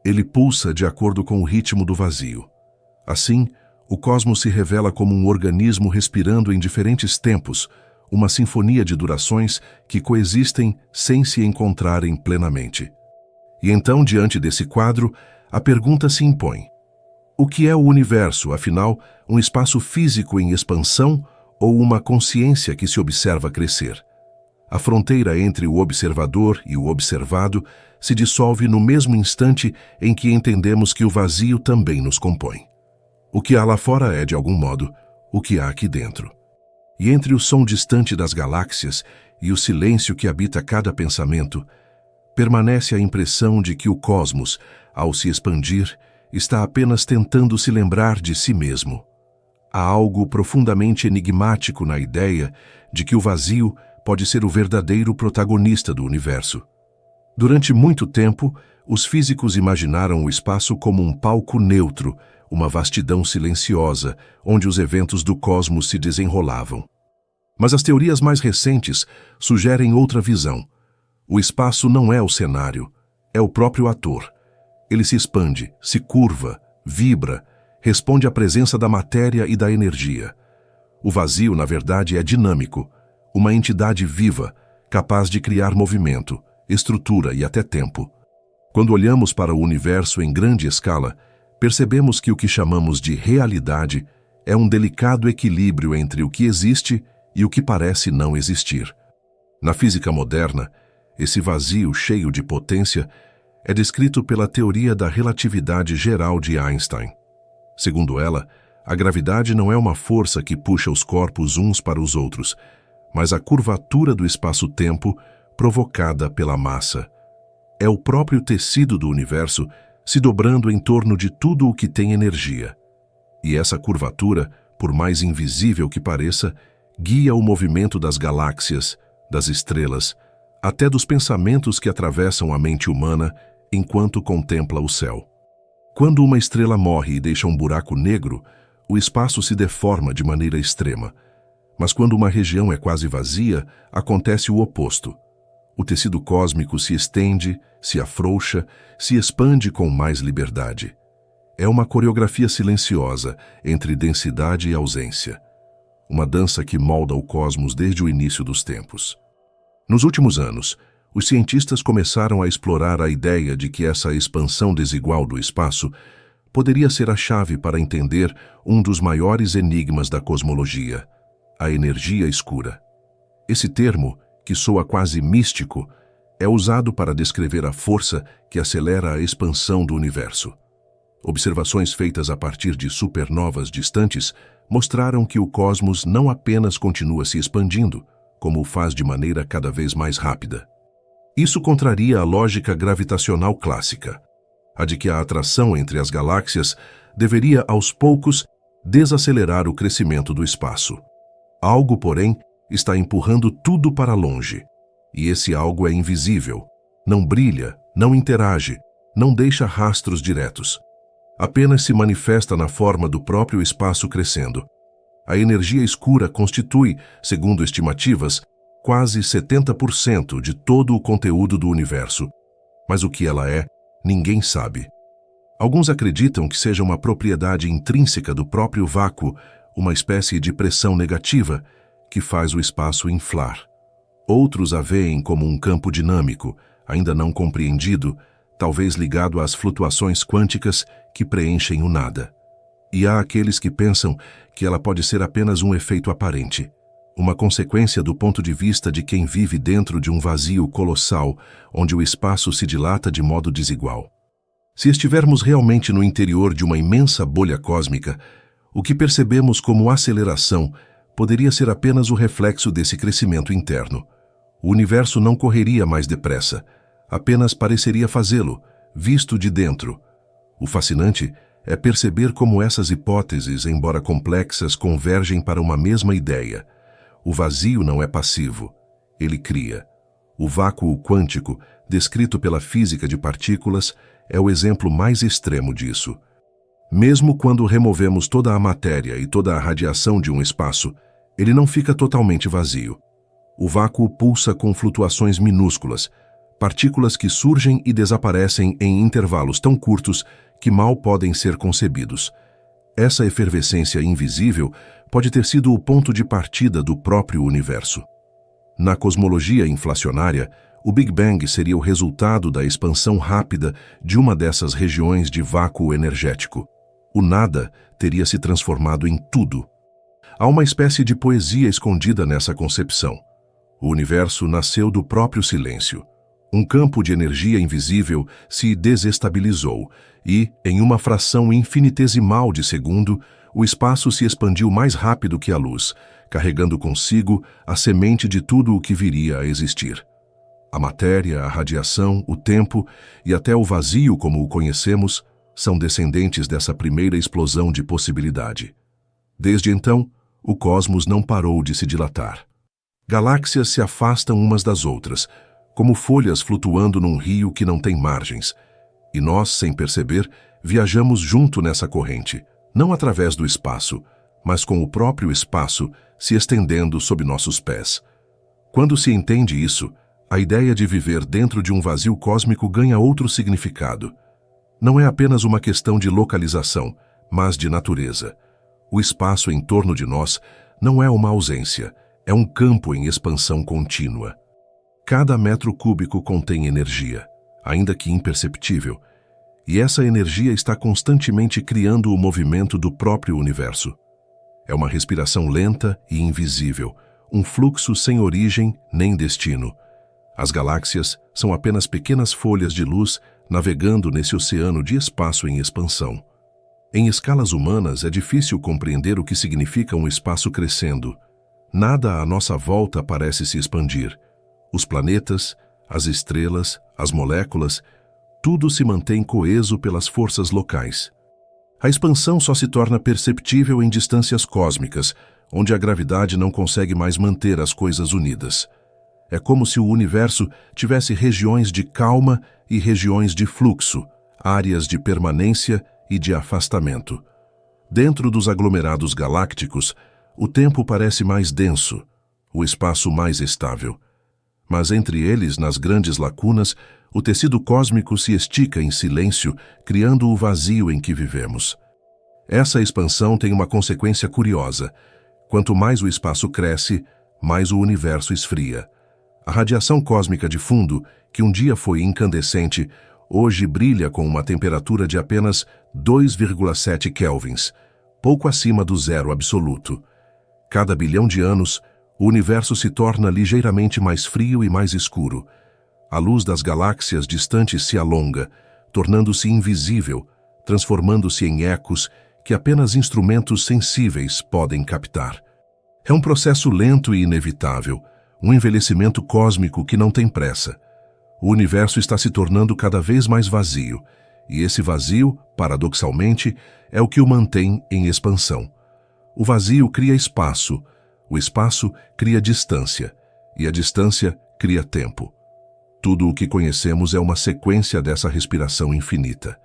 Ele pulsa de acordo com o ritmo do vazio. Assim, o cosmos se revela como um organismo respirando em diferentes tempos, uma sinfonia de durações que coexistem sem se encontrarem plenamente. E então, diante desse quadro, a pergunta se impõe. O que é o universo, afinal, um espaço físico em expansão ou uma consciência que se observa crescer? A fronteira entre o observador e o observado se dissolve no mesmo instante em que entendemos que o vazio também nos compõe. O que há lá fora é, de algum modo, o que há aqui dentro. E entre o som distante das galáxias e o silêncio que habita cada pensamento, permanece a impressão de que o cosmos, ao se expandir, está apenas tentando se lembrar de si mesmo. Há algo profundamente enigmático na ideia de que o vazio pode ser o verdadeiro protagonista do universo. Durante muito tempo, os físicos imaginaram o espaço como um palco neutro, uma vastidão silenciosa, onde os eventos do cosmos se desenrolavam. Mas as teorias mais recentes sugerem outra visão. O espaço não é o cenário, é o próprio ator. Ele se expande, se curva, vibra, responde à presença da matéria e da energia. O vazio, na verdade, é dinâmico, uma entidade viva, capaz de criar movimento, estrutura e até tempo. Quando olhamos para o universo em grande escala, percebemos que o que chamamos de realidade é um delicado equilíbrio entre o que existe e o que parece não existir. Na física moderna, esse vazio cheio de potência é descrito pela teoria da relatividade geral de Einstein. Segundo ela, a gravidade não é uma força que puxa os corpos uns para os outros, mas a curvatura do espaço-tempo provocada pela massa. É o próprio tecido do universo se dobrando em torno de tudo o que tem energia. E essa curvatura, por mais invisível que pareça, guia o movimento das galáxias, das estrelas, até dos pensamentos que atravessam a mente humana enquanto contempla o céu. Quando uma estrela morre e deixa um buraco negro, o espaço se deforma de maneira extrema. Mas quando uma região é quase vazia, acontece o oposto. O tecido cósmico se estende, se afrouxa, se expande com mais liberdade. É uma coreografia silenciosa entre densidade e ausência. Uma dança que molda o cosmos desde o início dos tempos. Nos últimos anos, os cientistas começaram a explorar a ideia de que essa expansão desigual do espaço poderia ser a chave para entender um dos maiores enigmas da cosmologia, a energia escura. Esse termo, que soa quase místico, é usado para descrever a força que acelera a expansão do universo. Observações feitas a partir de supernovas distantes mostraram que o cosmos não apenas continua se expandindo, como o faz de maneira cada vez mais rápida. Isso contraria a lógica gravitacional clássica, a de que a atração entre as galáxias deveria, aos poucos, desacelerar o crescimento do espaço. Algo, porém, está empurrando tudo para longe, e esse algo é invisível, não brilha, não interage, não deixa rastros diretos. Apenas se manifesta na forma do próprio espaço crescendo. A energia escura constitui, segundo estimativas, quase 70% de todo o conteúdo do universo. Mas o que ela é, ninguém sabe. Alguns acreditam que seja uma propriedade intrínseca do próprio vácuo, uma espécie de pressão negativa que faz o espaço inflar. Outros a veem como um campo dinâmico, ainda não compreendido, talvez ligado às flutuações quânticas que preenchem o nada. E há aqueles que pensam que ela pode ser apenas um efeito aparente, uma consequência do ponto de vista de quem vive dentro de um vazio colossal, onde o espaço se dilata de modo desigual. Se estivermos realmente no interior de uma imensa bolha cósmica, o que percebemos como aceleração poderia ser apenas o reflexo desse crescimento interno. O universo não correria mais depressa, apenas pareceria fazê-lo, visto de dentro. O fascinante é perceber como essas hipóteses, embora complexas, convergem para uma mesma ideia. O vazio não é passivo, ele cria. O vácuo quântico, descrito pela física de partículas, é o exemplo mais extremo disso. Mesmo quando removemos toda a matéria e toda a radiação de um espaço, ele não fica totalmente vazio. O vácuo pulsa com flutuações minúsculas, partículas que surgem e desaparecem em intervalos tão curtos que mal podem ser concebidos. Essa efervescência invisível pode ter sido o ponto de partida do próprio universo. Na cosmologia inflacionária, o Big Bang seria o resultado da expansão rápida de uma dessas regiões de vácuo energético. O nada teria se transformado em tudo. Há uma espécie de poesia escondida nessa concepção. O universo nasceu do próprio silêncio. Um campo de energia invisível se desestabilizou e, em uma fração infinitesimal de segundo, o espaço se expandiu mais rápido que a luz, carregando consigo a semente de tudo o que viria a existir. A matéria, a radiação, o tempo e até o vazio como o conhecemos são descendentes dessa primeira explosão de possibilidade. Desde então, o cosmos não parou de se dilatar. Galáxias se afastam umas das outras, como folhas flutuando num rio que não tem margens. E nós, sem perceber, viajamos junto nessa corrente, não através do espaço, mas com o próprio espaço se estendendo sob nossos pés. Quando se entende isso, a ideia de viver dentro de um vazio cósmico ganha outro significado. Não é apenas uma questão de localização, mas de natureza. O espaço em torno de nós não é uma ausência, é um campo em expansão contínua. Cada metro cúbico contém energia, ainda que imperceptível, e essa energia está constantemente criando o movimento do próprio universo. É uma respiração lenta e invisível, um fluxo sem origem nem destino. As galáxias são apenas pequenas folhas de luz navegando nesse oceano de espaço em expansão. Em escalas humanas é difícil compreender o que significa um espaço crescendo. Nada à nossa volta parece se expandir. Os planetas, as estrelas, as moléculas, tudo se mantém coeso pelas forças locais. A expansão só se torna perceptível em distâncias cósmicas, onde a gravidade não consegue mais manter as coisas unidas. É como se o universo tivesse regiões de calma e regiões de fluxo, áreas de permanência e de afastamento. Dentro dos aglomerados galácticos, o tempo parece mais denso, o espaço mais estável. Mas entre eles, nas grandes lacunas, o tecido cósmico se estica em silêncio, criando o vazio em que vivemos. Essa expansão tem uma consequência curiosa. Quanto mais o espaço cresce, mais o universo esfria. A radiação cósmica de fundo, que um dia foi incandescente, hoje brilha com uma temperatura de apenas 2,7 kelvins, pouco acima do zero absoluto. Cada bilhão de anos, o universo se torna ligeiramente mais frio e mais escuro. A luz das galáxias distantes se alonga, tornando-se invisível, transformando-se em ecos que apenas instrumentos sensíveis podem captar. É um processo lento e inevitável, um envelhecimento cósmico que não tem pressa. O universo está se tornando cada vez mais vazio, e esse vazio, paradoxalmente, é o que o mantém em expansão. O vazio cria espaço, o espaço cria distância, e a distância cria tempo. Tudo o que conhecemos é uma sequência dessa respiração infinita.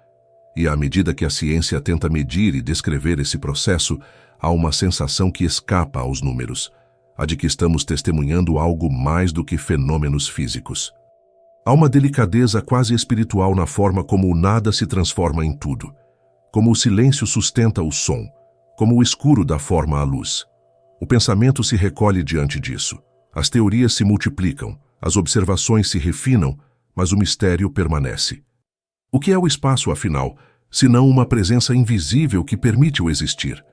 E à medida que a ciência tenta medir e descrever esse processo, há uma sensação que escapa aos números, a de que estamos testemunhando algo mais do que fenômenos físicos. Há uma delicadeza quase espiritual na forma como o nada se transforma em tudo, como o silêncio sustenta o som, como o escuro dá forma à luz. O pensamento se recolhe diante disso. As teorias se multiplicam, as observações se refinam, mas o mistério permanece. O que é o espaço, afinal, senão uma presença invisível que permite o existir?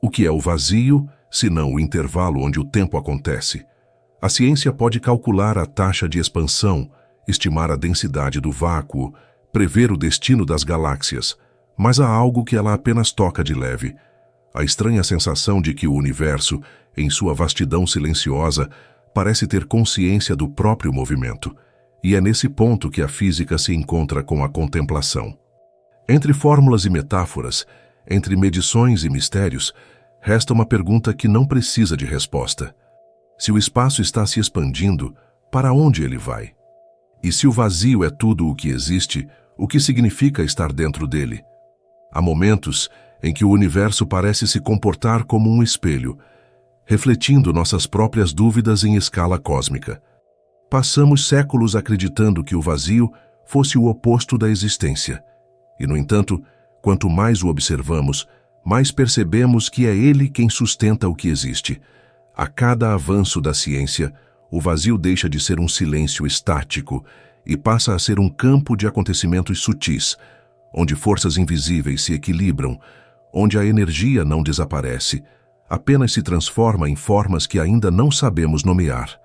O que é o vazio, senão o intervalo onde o tempo acontece? A ciência pode calcular a taxa de expansão, estimar a densidade do vácuo, prever o destino das galáxias, mas há algo que ela apenas toca de leve. A estranha sensação de que o universo, em sua vastidão silenciosa, parece ter consciência do próprio movimento, e é nesse ponto que a física se encontra com a contemplação. Entre fórmulas e metáforas, entre medições e mistérios, resta uma pergunta que não precisa de resposta. Se o espaço está se expandindo, para onde ele vai? E se o vazio é tudo o que existe, o que significa estar dentro dele? Há momentos em que o universo parece se comportar como um espelho, refletindo nossas próprias dúvidas em escala cósmica. Passamos séculos acreditando que o vazio fosse o oposto da existência. E, no entanto, quanto mais o observamos, mais percebemos que é ele quem sustenta o que existe. A cada avanço da ciência, o vazio deixa de ser um silêncio estático e passa a ser um campo de acontecimentos sutis, onde forças invisíveis se equilibram, onde a energia não desaparece, apenas se transforma em formas que ainda não sabemos nomear.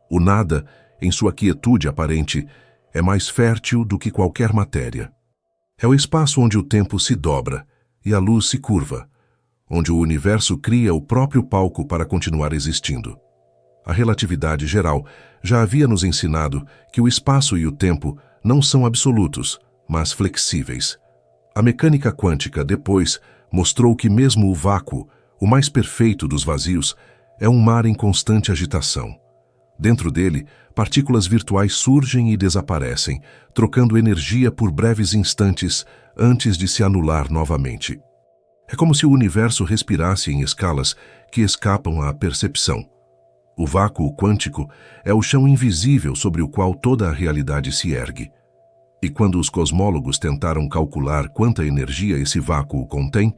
O nada, em sua quietude aparente, é mais fértil do que qualquer matéria. É o espaço onde o tempo se dobra e a luz se curva, onde o universo cria o próprio palco para continuar existindo. A relatividade geral já havia nos ensinado que o espaço e o tempo não são absolutos, mas flexíveis. A mecânica quântica, depois, mostrou que mesmo o vácuo, o mais perfeito dos vazios, é um mar em constante agitação. Dentro dele, partículas virtuais surgem e desaparecem, trocando energia por breves instantes antes de se anular novamente. É como se o universo respirasse em escalas que escapam à percepção. O vácuo quântico é o chão invisível sobre o qual toda a realidade se ergue. E quando os cosmólogos tentaram calcular quanta energia esse vácuo contém,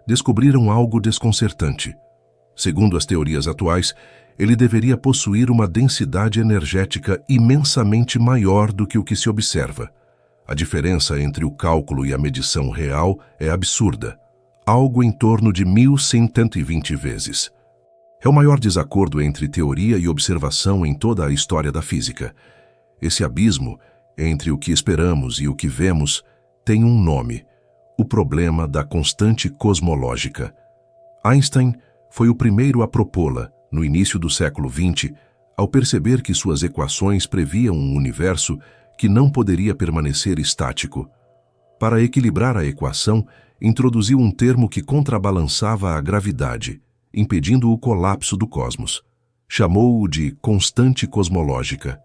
descobriram algo desconcertante. Segundo as teorias atuais, ele deveria possuir uma densidade energética imensamente maior do que o que se observa. A diferença entre o cálculo e a medição real é absurda, algo em torno de 1120 vezes. É o maior desacordo entre teoria e observação em toda a história da física. Esse abismo, entre o que esperamos e o que vemos, tem um nome: o problema da constante cosmológica. Einstein foi o primeiro a propô-la, no início do século XX, ao perceber que suas equações previam um universo que não poderia permanecer estático. Para equilibrar a equação, introduziu um termo que contrabalançava a gravidade, impedindo o colapso do cosmos. Chamou-o de constante cosmológica.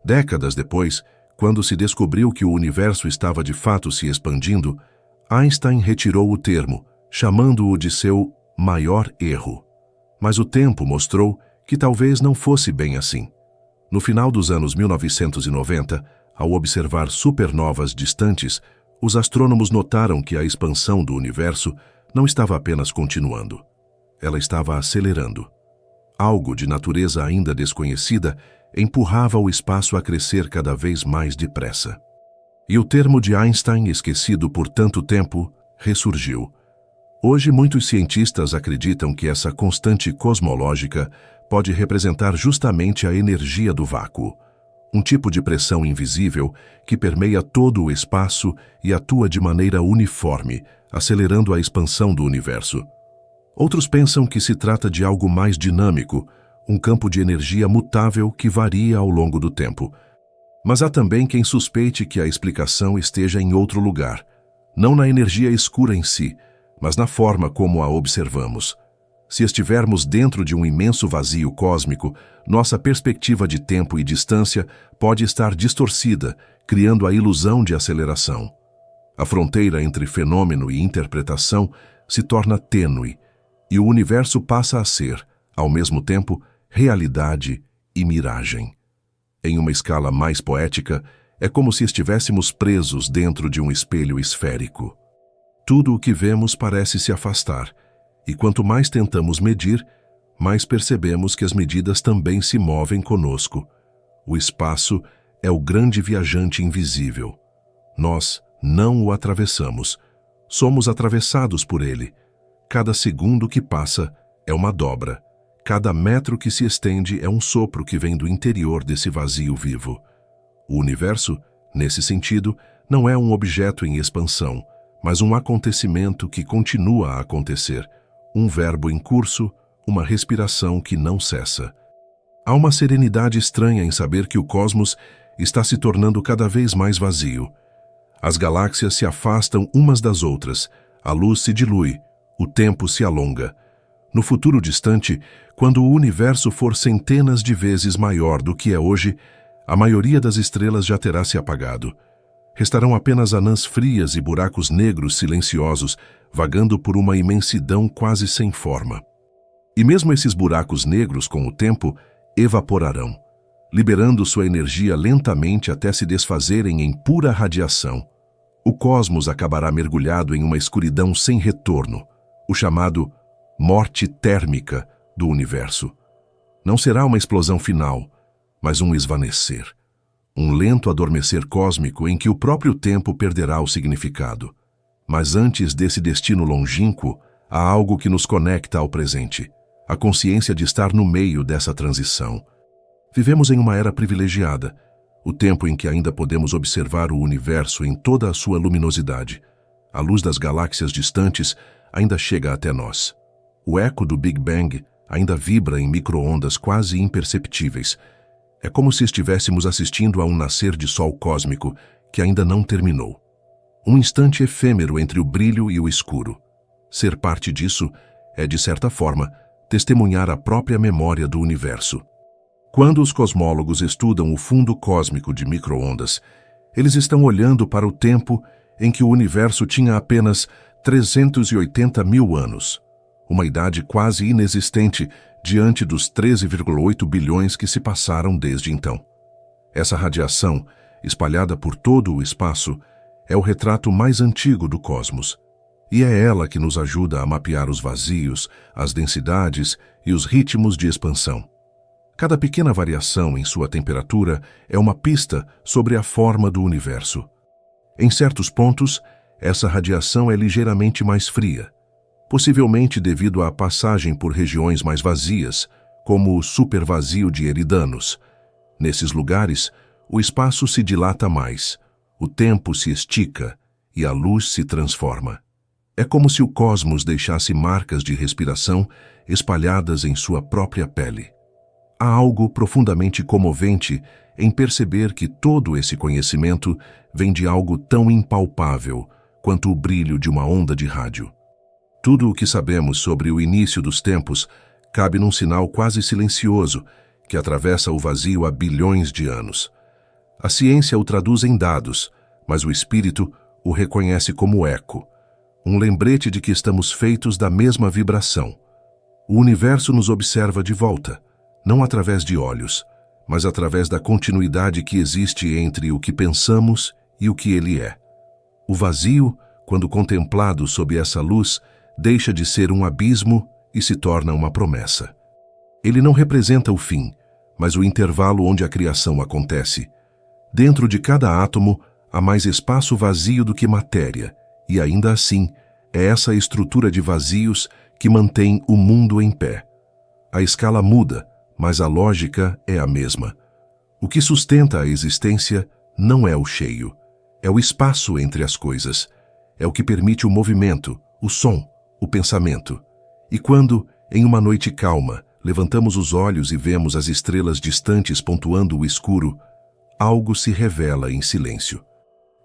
Décadas depois, quando se descobriu que o universo estava de fato se expandindo, Einstein retirou o termo, chamando-o de seu maior erro. Mas o tempo mostrou que talvez não fosse bem assim. No final dos anos 1990, ao observar supernovas distantes, os astrônomos notaram que a expansão do universo não estava apenas continuando. Ela estava acelerando. Algo de natureza ainda desconhecida empurrava o espaço a crescer cada vez mais depressa. E o termo de Einstein, esquecido por tanto tempo, ressurgiu. Hoje, muitos cientistas acreditam que essa constante cosmológica pode representar justamente a energia do vácuo, um tipo de pressão invisível que permeia todo o espaço e atua de maneira uniforme, acelerando a expansão do universo. Outros pensam que se trata de algo mais dinâmico, um campo de energia mutável que varia ao longo do tempo. Mas há também quem suspeite que a explicação esteja em outro lugar, não na energia escura em si, mas na forma como a observamos. Se estivermos dentro de um imenso vazio cósmico, nossa perspectiva de tempo e distância pode estar distorcida, criando a ilusão de aceleração. A fronteira entre fenômeno e interpretação se torna tênue, e o universo passa a ser, ao mesmo tempo, realidade e miragem. Em uma escala mais poética, é como se estivéssemos presos dentro de um espelho esférico. Tudo o que vemos parece se afastar, e quanto mais tentamos medir, mais percebemos que as medidas também se movem conosco. O espaço é o grande viajante invisível. Nós não o atravessamos. Somos atravessados por ele. Cada segundo que passa é uma dobra. Cada metro que se estende é um sopro que vem do interior desse vazio vivo. O universo, nesse sentido, não é um objeto em expansão, mas um acontecimento que continua a acontecer, um verbo em curso, uma respiração que não cessa. Há uma serenidade estranha em saber que o cosmos está se tornando cada vez mais vazio. As galáxias se afastam umas das outras, a luz se dilui, o tempo se alonga. No futuro distante, quando o universo for centenas de vezes maior do que é hoje, a maioria das estrelas já terá se apagado. Restarão apenas anãs frias e buracos negros silenciosos, vagando por uma imensidão quase sem forma. E mesmo esses buracos negros, com o tempo, evaporarão, liberando sua energia lentamente até se desfazerem em pura radiação. O cosmos acabará mergulhado em uma escuridão sem retorno, o chamado morte térmica do universo. Não será uma explosão final, mas um esvanecer. Um lento adormecer cósmico em que o próprio tempo perderá o significado. Mas antes desse destino longínquo, há algo que nos conecta ao presente, a consciência de estar no meio dessa transição. Vivemos em uma era privilegiada, o tempo em que ainda podemos observar o universo em toda a sua luminosidade. A luz das galáxias distantes ainda chega até nós. O eco do Big Bang ainda vibra em micro-ondas quase imperceptíveis. É como se estivéssemos assistindo a um nascer de sol cósmico que ainda não terminou. Um instante efêmero entre o brilho e o escuro. Ser parte disso é, de certa forma, testemunhar a própria memória do universo. Quando os cosmólogos estudam o fundo cósmico de micro-ondas, eles estão olhando para o tempo em que o universo tinha apenas 380 mil anos, uma idade quase inexistente diante dos 13,8 bilhões que se passaram desde então. Essa radiação, espalhada por todo o espaço, é o retrato mais antigo do cosmos, e é ela que nos ajuda a mapear os vazios, as densidades e os ritmos de expansão. Cada pequena variação em sua temperatura é uma pista sobre a forma do universo. Em certos pontos, essa radiação é ligeiramente mais fria, possivelmente devido à passagem por regiões mais vazias, como o supervazio de Eridanos. Nesses lugares, o espaço se dilata mais, o tempo se estica e a luz se transforma. É como se o cosmos deixasse marcas de respiração espalhadas em sua própria pele. Há algo profundamente comovente em perceber que todo esse conhecimento vem de algo tão impalpável quanto o brilho de uma onda de rádio. Tudo o que sabemos sobre o início dos tempos cabe num sinal quase silencioso que atravessa o vazio há bilhões de anos. A ciência o traduz em dados, mas o espírito o reconhece como eco, um lembrete de que estamos feitos da mesma vibração. O universo nos observa de volta, não através de olhos, mas através da continuidade que existe entre o que pensamos e o que ele é. O vazio, quando contemplado sob essa luz, deixa de ser um abismo e se torna uma promessa. Ele não representa o fim, mas o intervalo onde a criação acontece. Dentro de cada átomo há mais espaço vazio do que matéria, e ainda assim, é essa estrutura de vazios que mantém o mundo em pé. A escala muda, mas a lógica é a mesma. O que sustenta a existência não é o cheio, é o espaço entre as coisas. É o que permite o movimento, o som, o pensamento. E quando, em uma noite calma, levantamos os olhos e vemos as estrelas distantes pontuando o escuro, algo se revela em silêncio.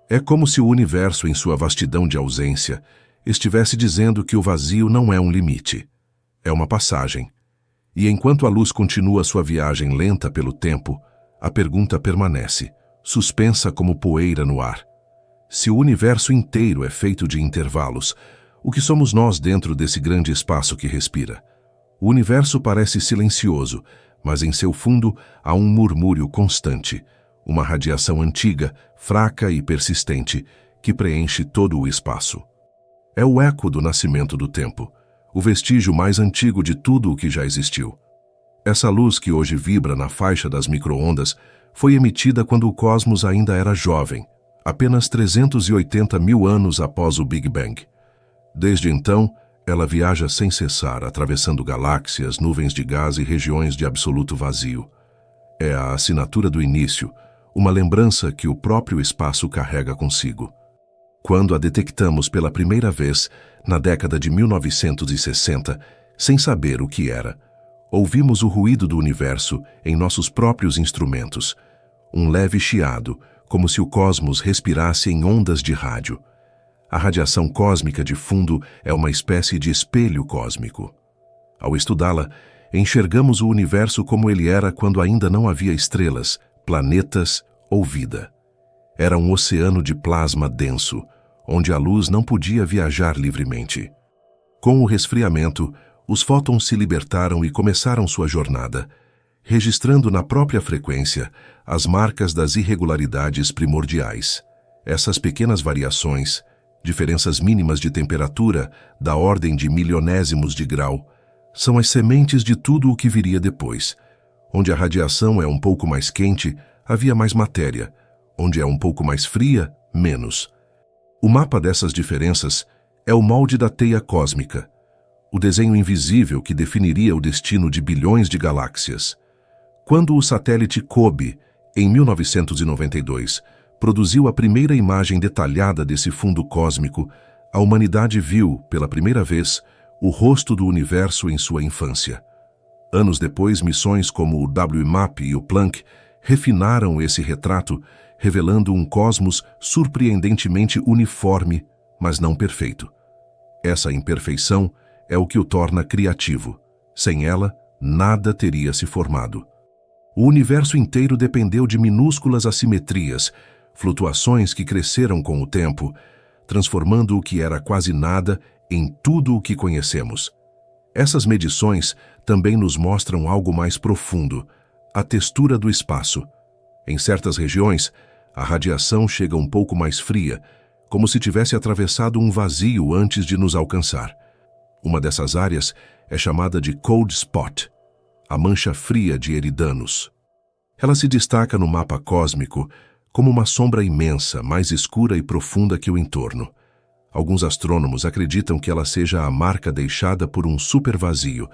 É como se o universo, em sua vastidão de ausência, estivesse dizendo que o vazio não é um limite, é uma passagem. E enquanto a luz continua sua viagem lenta pelo tempo, a pergunta permanece, suspensa como poeira no ar. Se o universo inteiro é feito de intervalos, o que somos nós dentro desse grande espaço que respira? O universo parece silencioso, mas em seu fundo há um murmúrio constante, uma radiação antiga, fraca e persistente, que preenche todo o espaço. É o eco do nascimento do tempo, o vestígio mais antigo de tudo o que já existiu. Essa luz que hoje vibra na faixa das micro-ondas foi emitida quando o cosmos ainda era jovem, apenas 380 mil anos após o Big Bang. Desde então, ela viaja sem cessar, atravessando galáxias, nuvens de gás e regiões de absoluto vazio. É a assinatura do início, uma lembrança que o próprio espaço carrega consigo. Quando a detectamos pela primeira vez, na década de 1960, sem saber o que era, ouvimos o ruído do universo em nossos próprios instrumentos, um leve chiado, como se o cosmos respirasse em ondas de rádio. A radiação cósmica de fundo é uma espécie de espelho cósmico. Ao estudá-la, enxergamos o universo como ele era quando ainda não havia estrelas, planetas ou vida. Era um oceano de plasma denso, onde a luz não podia viajar livremente. Com o resfriamento, os fótons se libertaram e começaram sua jornada, registrando na própria frequência as marcas das irregularidades primordiais. Essas pequenas variações, diferenças mínimas de temperatura da ordem de milionésimos de grau, são as sementes de tudo o que viria depois. Onde a radiação é um pouco mais quente, havia mais matéria. Onde é um pouco mais fria, menos. O mapa dessas diferenças é o molde da teia cósmica, o desenho invisível que definiria o destino de bilhões de galáxias. Quando o satélite COBE, em 1992, produziu a primeira imagem detalhada desse fundo cósmico, a humanidade viu, pela primeira vez, o rosto do universo em sua infância. Anos depois, missões como o WMAP e o Planck refinaram esse retrato, revelando um cosmos surpreendentemente uniforme, mas não perfeito. Essa imperfeição é o que o torna criativo. Sem ela, nada teria se formado. O universo inteiro dependeu de minúsculas assimetrias, flutuações que cresceram com o tempo, transformando o que era quase nada em tudo o que conhecemos. Essas medições também nos mostram algo mais profundo, a textura do espaço. Em certas regiões, a radiação chega um pouco mais fria, como se tivesse atravessado um vazio antes de nos alcançar. Uma dessas áreas é chamada de Cold Spot, a mancha fria de Eridanos. Ela se destaca no mapa cósmico como uma sombra imensa, mais escura e profunda que o entorno. Alguns astrônomos acreditam que ela seja a marca deixada por um supervazio,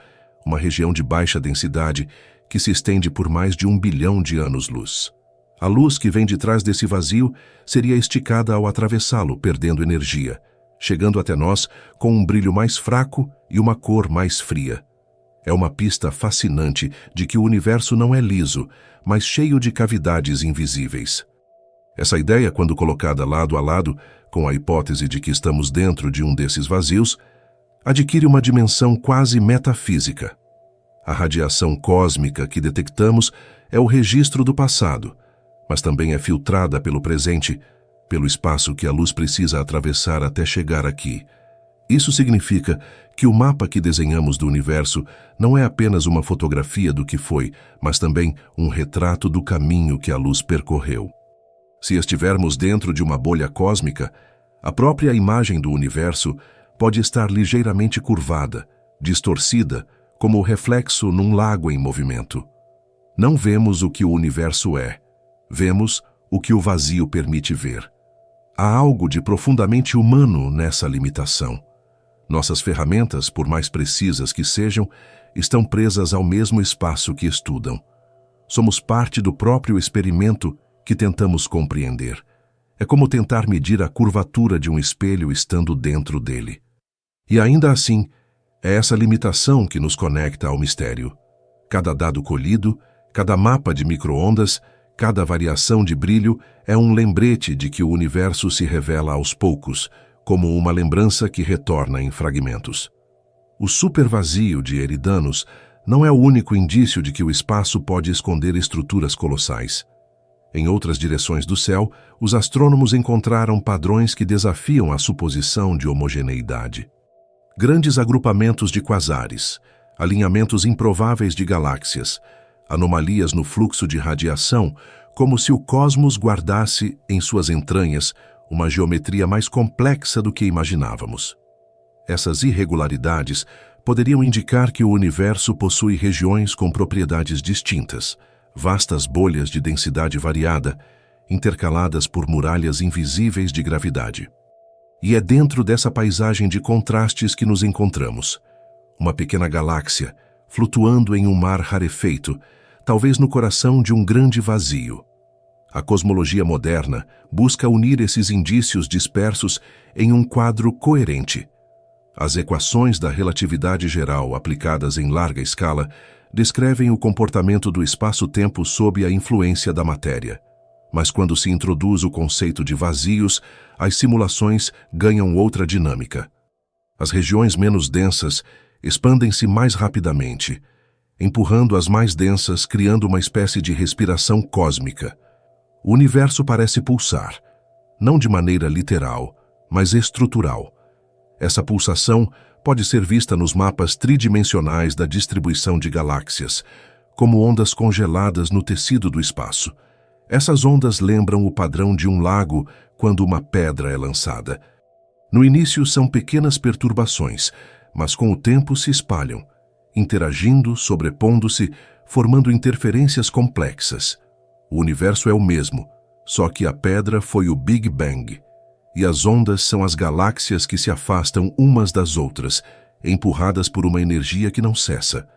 uma região de baixa densidade que se estende por mais de 1 bilhão de anos-luz. A luz que vem de trás desse vazio seria esticada ao atravessá-lo, perdendo energia, chegando até nós com um brilho mais fraco e uma cor mais fria. É uma pista fascinante de que o universo não é liso, mas cheio de cavidades invisíveis. Essa ideia, quando colocada lado a lado com a hipótese de que estamos dentro de um desses vazios, adquire uma dimensão quase metafísica. A radiação cósmica que detectamos é o registro do passado, mas também é filtrada pelo presente, pelo espaço que a luz precisa atravessar até chegar aqui. Isso significa que o mapa que desenhamos do universo não é apenas uma fotografia do que foi, mas também um retrato do caminho que a luz percorreu. Se estivermos dentro de uma bolha cósmica, a própria imagem do universo pode estar ligeiramente curvada, distorcida, como o reflexo num lago em movimento. Não vemos o que o universo é, vemos o que o vazio permite ver. Há algo de profundamente humano nessa limitação. Nossas ferramentas, por mais precisas que sejam, estão presas ao mesmo espaço que estudam. Somos parte do próprio experimento que tentamos compreender. É como tentar medir a curvatura de um espelho estando dentro dele. E ainda assim, é essa limitação que nos conecta ao mistério. Cada dado colhido, cada mapa de micro-ondas, cada variação de brilho é um lembrete de que o universo se revela aos poucos, como uma lembrança que retorna em fragmentos. O supervazio de Eridanos não é o único indício de que o espaço pode esconder estruturas colossais. Em outras direções do céu, os astrônomos encontraram padrões que desafiam a suposição de homogeneidade. Grandes agrupamentos de quasares, alinhamentos improváveis de galáxias, anomalias no fluxo de radiação, como se o cosmos guardasse em suas entranhas uma geometria mais complexa do que imaginávamos. Essas irregularidades poderiam indicar que o universo possui regiões com propriedades distintas, vastas bolhas de densidade variada, intercaladas por muralhas invisíveis de gravidade. E é dentro dessa paisagem de contrastes que nos encontramos. Uma pequena galáxia, flutuando em um mar rarefeito, talvez no coração de um grande vazio. A cosmologia moderna busca unir esses indícios dispersos em um quadro coerente. As equações da relatividade geral aplicadas em larga escala descrevem o comportamento do espaço-tempo sob a influência da matéria. Mas quando se introduz o conceito de vazios, as simulações ganham outra dinâmica. As regiões menos densas expandem-se mais rapidamente, empurrando as mais densas, criando uma espécie de respiração cósmica. O universo parece pulsar, não de maneira literal, mas estrutural. Essa pulsação pode ser vista nos mapas tridimensionais da distribuição de galáxias, como ondas congeladas no tecido do espaço. Essas ondas lembram o padrão de um lago quando uma pedra é lançada. No início são pequenas perturbações, mas com o tempo se espalham, interagindo, sobrepondo-se, formando interferências complexas. O universo é o mesmo, só que a pedra foi o Big Bang, e as ondas são as galáxias que se afastam umas das outras, empurradas por uma energia que não cessa.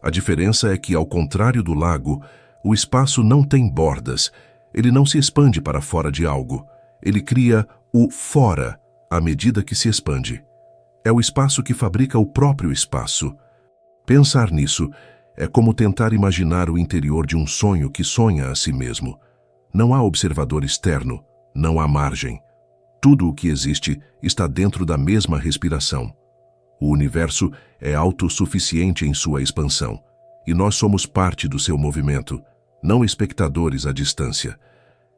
A diferença é que, ao contrário do lago, o espaço não tem bordas, ele não se expande para fora de algo, ele cria o fora à medida que se expande. É o espaço que fabrica o próprio espaço. Pensar nisso é como tentar imaginar o interior de um sonho que sonha a si mesmo. Não há observador externo, não há margem. Tudo o que existe está dentro da mesma respiração. O universo é autossuficiente em sua expansão, e nós somos parte do seu movimento, não espectadores à distância.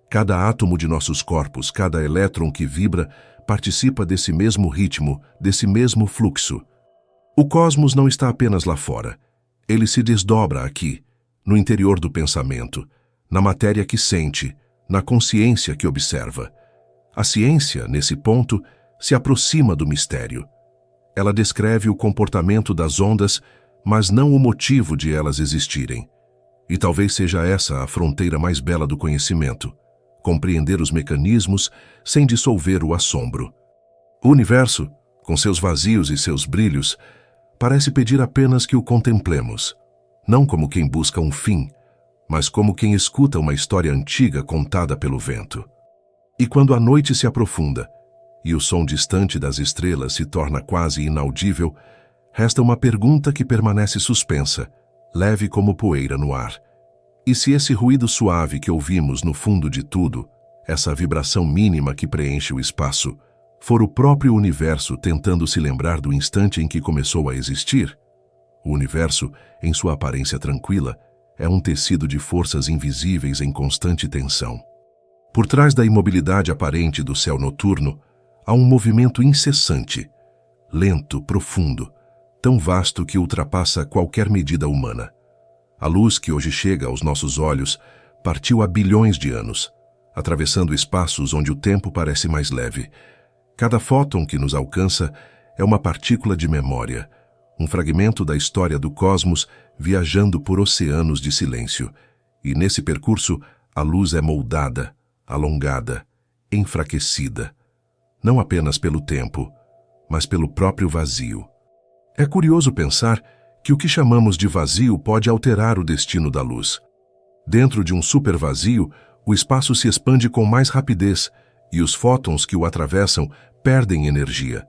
Cada átomo de nossos corpos, cada elétron que vibra, participa desse mesmo ritmo, desse mesmo fluxo. O cosmos não está apenas lá fora. Ele se desdobra aqui, no interior do pensamento, na matéria que sente, na consciência que observa. A ciência, nesse ponto, se aproxima do mistério. Ela descreve o comportamento das ondas, mas não o motivo de elas existirem. E talvez seja essa a fronteira mais bela do conhecimento: compreender os mecanismos sem dissolver o assombro. O universo, com seus vazios e seus brilhos, parece pedir apenas que o contemplemos, não como quem busca um fim, mas como quem escuta uma história antiga contada pelo vento. E quando a noite se aprofunda e o som distante das estrelas se torna quase inaudível, resta uma pergunta que permanece suspensa, leve como poeira no ar. E se esse ruído suave que ouvimos no fundo de tudo, essa vibração mínima que preenche o espaço, for o próprio universo tentando se lembrar do instante em que começou a existir? O universo, em sua aparência tranquila, é um tecido de forças invisíveis em constante tensão. Por trás da imobilidade aparente do céu noturno, há um movimento incessante, lento, profundo, tão vasto que ultrapassa qualquer medida humana. A luz que hoje chega aos nossos olhos partiu há bilhões de anos, atravessando espaços onde o tempo parece mais leve. Cada fóton que nos alcança é uma partícula de memória, um fragmento da história do cosmos viajando por oceanos de silêncio. E nesse percurso, a luz é moldada, alongada, enfraquecida, não apenas pelo tempo, mas pelo próprio vazio. É curioso pensar que o que chamamos de vazio pode alterar o destino da luz. Dentro de um supervazio, o espaço se expande com mais rapidez e os fótons que o atravessam perdem energia.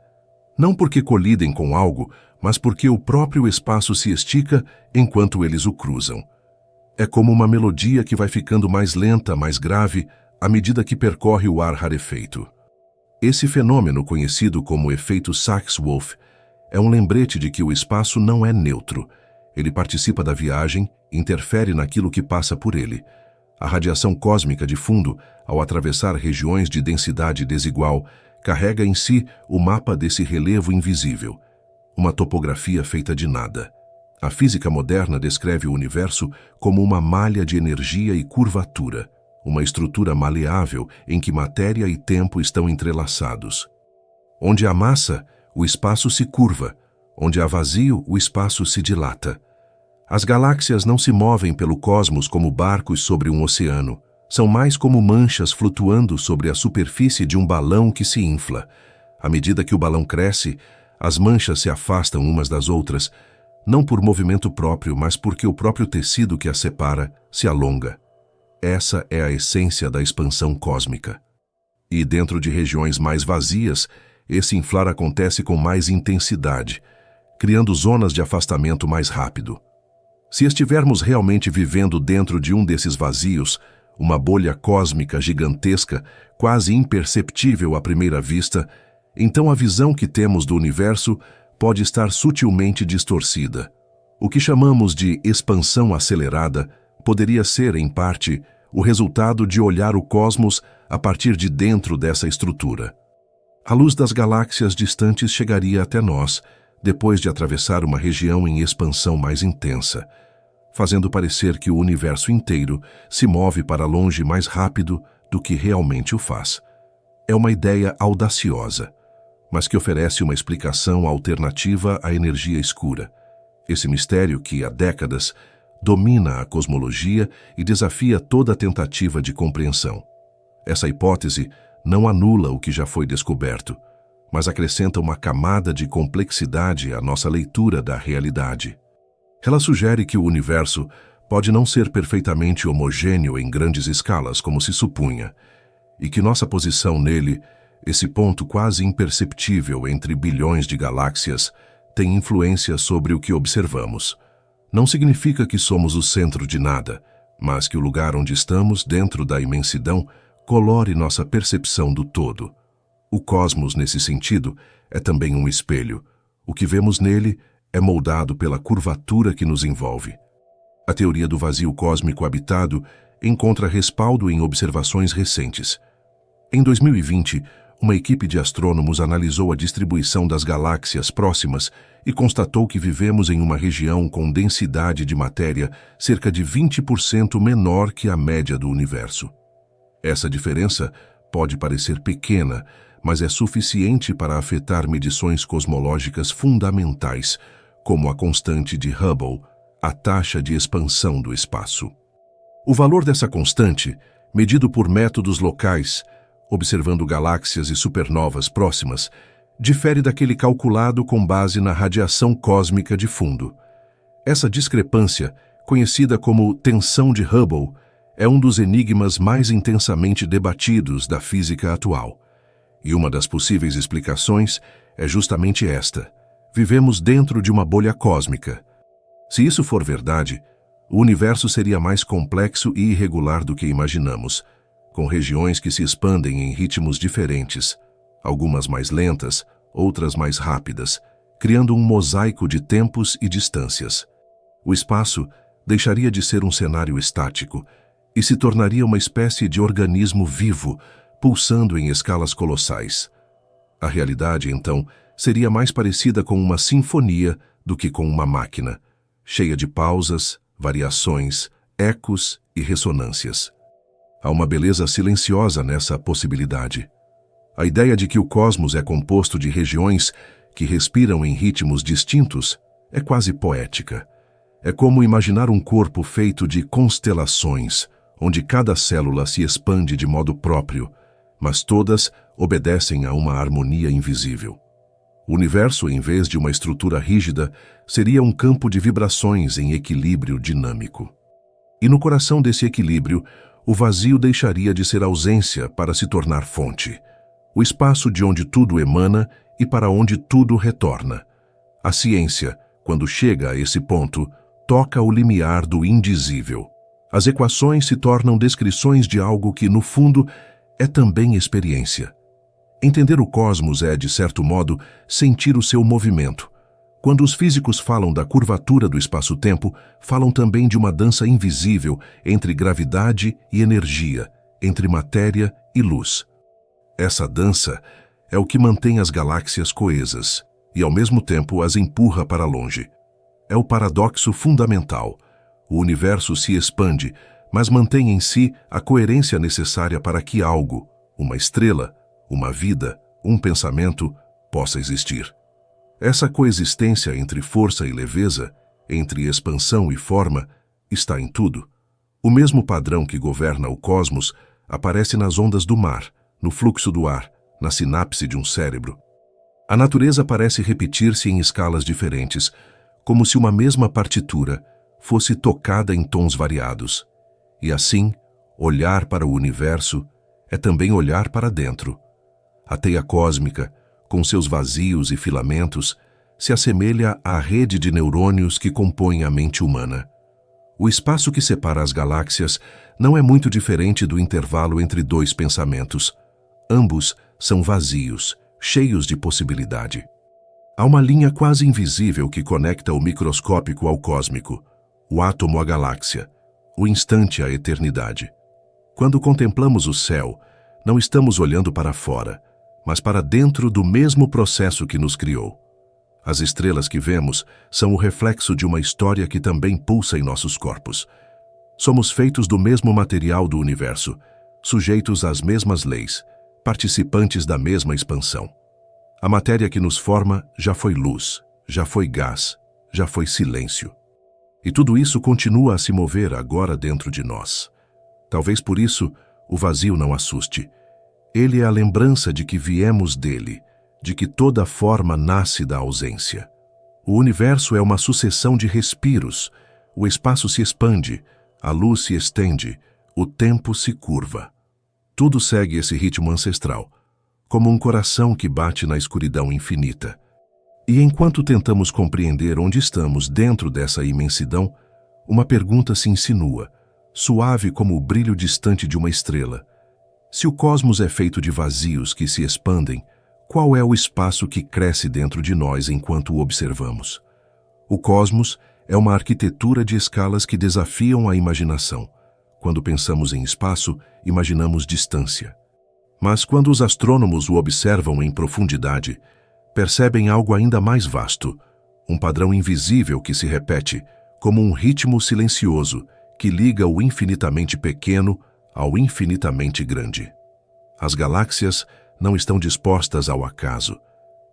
Não porque colidem com algo, mas porque o próprio espaço se estica enquanto eles o cruzam. É como uma melodia que vai ficando mais lenta, mais grave, à medida que percorre o ar rarefeito. Esse fenômeno, conhecido como efeito Sachs-Wolfe, é um lembrete de que o espaço não é neutro. Ele participa da viagem, interfere naquilo que passa por ele. A radiação cósmica de fundo, ao atravessar regiões de densidade desigual, carrega em si o mapa desse relevo invisível, uma topografia feita de nada. A física moderna descreve o universo como uma malha de energia e curvatura, uma estrutura maleável em que matéria e tempo estão entrelaçados. Onde há massa, o espaço se curva, onde há vazio, o espaço se dilata. As galáxias não se movem pelo cosmos como barcos sobre um oceano, são mais como manchas flutuando sobre a superfície de um balão que se infla. À medida que o balão cresce, as manchas se afastam umas das outras, não por movimento próprio, mas porque o próprio tecido que as separa se alonga. Essa é a essência da expansão cósmica. E dentro de regiões mais vazias, esse inflar acontece com mais intensidade, criando zonas de afastamento mais rápido. Se estivermos realmente vivendo dentro de um desses vazios, uma bolha cósmica gigantesca, quase imperceptível à primeira vista, então a visão que temos do universo pode estar sutilmente distorcida. O que chamamos de expansão acelerada poderia ser, em parte, o resultado de olhar o cosmos a partir de dentro dessa estrutura. A luz das galáxias distantes chegaria até nós, depois de atravessar uma região em expansão mais intensa, fazendo parecer que o universo inteiro se move para longe mais rápido do que realmente o faz. É uma ideia audaciosa, mas que oferece uma explicação alternativa à energia escura, esse mistério que, há décadas, domina a cosmologia e desafia toda tentativa de compreensão. Essa hipótese não anula o que já foi descoberto, mas acrescenta uma camada de complexidade à nossa leitura da realidade. Ela sugere que o universo pode não ser perfeitamente homogêneo em grandes escalas, como se supunha, e que nossa posição nele, esse ponto quase imperceptível entre bilhões de galáxias, tem influência sobre o que observamos. Não significa que somos o centro de nada, mas que o lugar onde estamos, dentro da imensidão, colore nossa percepção do todo. O cosmos, nesse sentido, é também um espelho. O que vemos nele é moldado pela curvatura que nos envolve. A teoria do vazio cósmico habitado encontra respaldo em observações recentes. Em 2020, uma equipe de astrônomos analisou a distribuição das galáxias próximas e constatou que vivemos em uma região com densidade de matéria cerca de 20% menor que a média do universo. Essa diferença pode parecer pequena, mas é suficiente para afetar medições cosmológicas fundamentais, como a constante de Hubble, a taxa de expansão do espaço. O valor dessa constante, medido por métodos locais, observando galáxias e supernovas próximas, difere daquele calculado com base na radiação cósmica de fundo. Essa discrepância, conhecida como tensão de Hubble, é um dos enigmas mais intensamente debatidos da física atual. E uma das possíveis explicações é justamente esta: vivemos dentro de uma bolha cósmica. Se isso for verdade, o universo seria mais complexo e irregular do que imaginamos, com regiões que se expandem em ritmos diferentes, algumas mais lentas, outras mais rápidas, criando um mosaico de tempos e distâncias. O espaço deixaria de ser um cenário estático e se tornaria uma espécie de organismo vivo, pulsando em escalas colossais. A realidade, então, seria mais parecida com uma sinfonia do que com uma máquina, cheia de pausas, variações, ecos e ressonâncias. Há uma beleza silenciosa nessa possibilidade. A ideia de que o cosmos é composto de regiões que respiram em ritmos distintos é quase poética. É como imaginar um corpo feito de constelações, onde cada célula se expande de modo próprio, mas todas obedecem a uma harmonia invisível. O universo, em vez de uma estrutura rígida, seria um campo de vibrações em equilíbrio dinâmico. E no coração desse equilíbrio, o vazio deixaria de ser ausência para se tornar fonte, o espaço de onde tudo emana e para onde tudo retorna. A ciência, quando chega a esse ponto, toca o limiar do indizível. As equações se tornam descrições de algo que, no fundo, é também experiência. Entender o cosmos é, de certo modo, sentir o seu movimento. Quando os físicos falam da curvatura do espaço-tempo, falam também de uma dança invisível entre gravidade e energia, entre matéria e luz. Essa dança é o que mantém as galáxias coesas e, ao mesmo tempo, as empurra para longe. é o paradoxo fundamental. O universo se expande, mas mantém em si a coerência necessária para que algo, uma estrela, uma vida, um pensamento, possa existir. Essa coexistência entre força e leveza, entre expansão e forma, está em tudo. O mesmo padrão que governa o cosmos aparece nas ondas do mar, no fluxo do ar, na sinapse de um cérebro. A natureza parece repetir-se em escalas diferentes, como se uma mesma partitura fosse tocada em tons variados. E assim, olhar para o universo é também olhar para dentro. A teia cósmica, com seus vazios e filamentos, se assemelha à rede de neurônios que compõem a mente humana. O espaço que separa as galáxias não é muito diferente do intervalo entre dois pensamentos. Ambos são vazios, cheios de possibilidade. Há uma linha quase invisível que conecta o microscópico ao cósmico, o átomo à galáxia, o instante à eternidade. Quando contemplamos o céu, não estamos olhando para fora, mas para dentro do mesmo processo que nos criou. As estrelas que vemos são o reflexo de uma história que também pulsa em nossos corpos. Somos feitos do mesmo material do universo, sujeitos às mesmas leis, participantes da mesma expansão. A matéria que nos forma já foi luz, já foi gás, já foi silêncio. E tudo isso continua a se mover agora dentro de nós. Talvez por isso o vazio não assuste. Ele é a lembrança de que viemos dele, de que toda forma nasce da ausência. O universo é uma sucessão de respiros, o espaço se expande, a luz se estende, o tempo se curva. Tudo segue esse ritmo ancestral, como um coração que bate na escuridão infinita. E enquanto tentamos compreender onde estamos dentro dessa imensidão, uma pergunta se insinua, suave como o brilho distante de uma estrela. Se o cosmos é feito de vazios que se expandem, qual é o espaço que cresce dentro de nós enquanto o observamos? O cosmos é uma arquitetura de escalas que desafiam a imaginação. Quando pensamos em espaço, imaginamos distância. Mas quando os astrônomos o observam em profundidade, percebem algo ainda mais vasto, um padrão invisível que se repete, como um ritmo silencioso que liga o infinitamente pequeno ao infinitamente grande. As galáxias não estão dispostas ao acaso.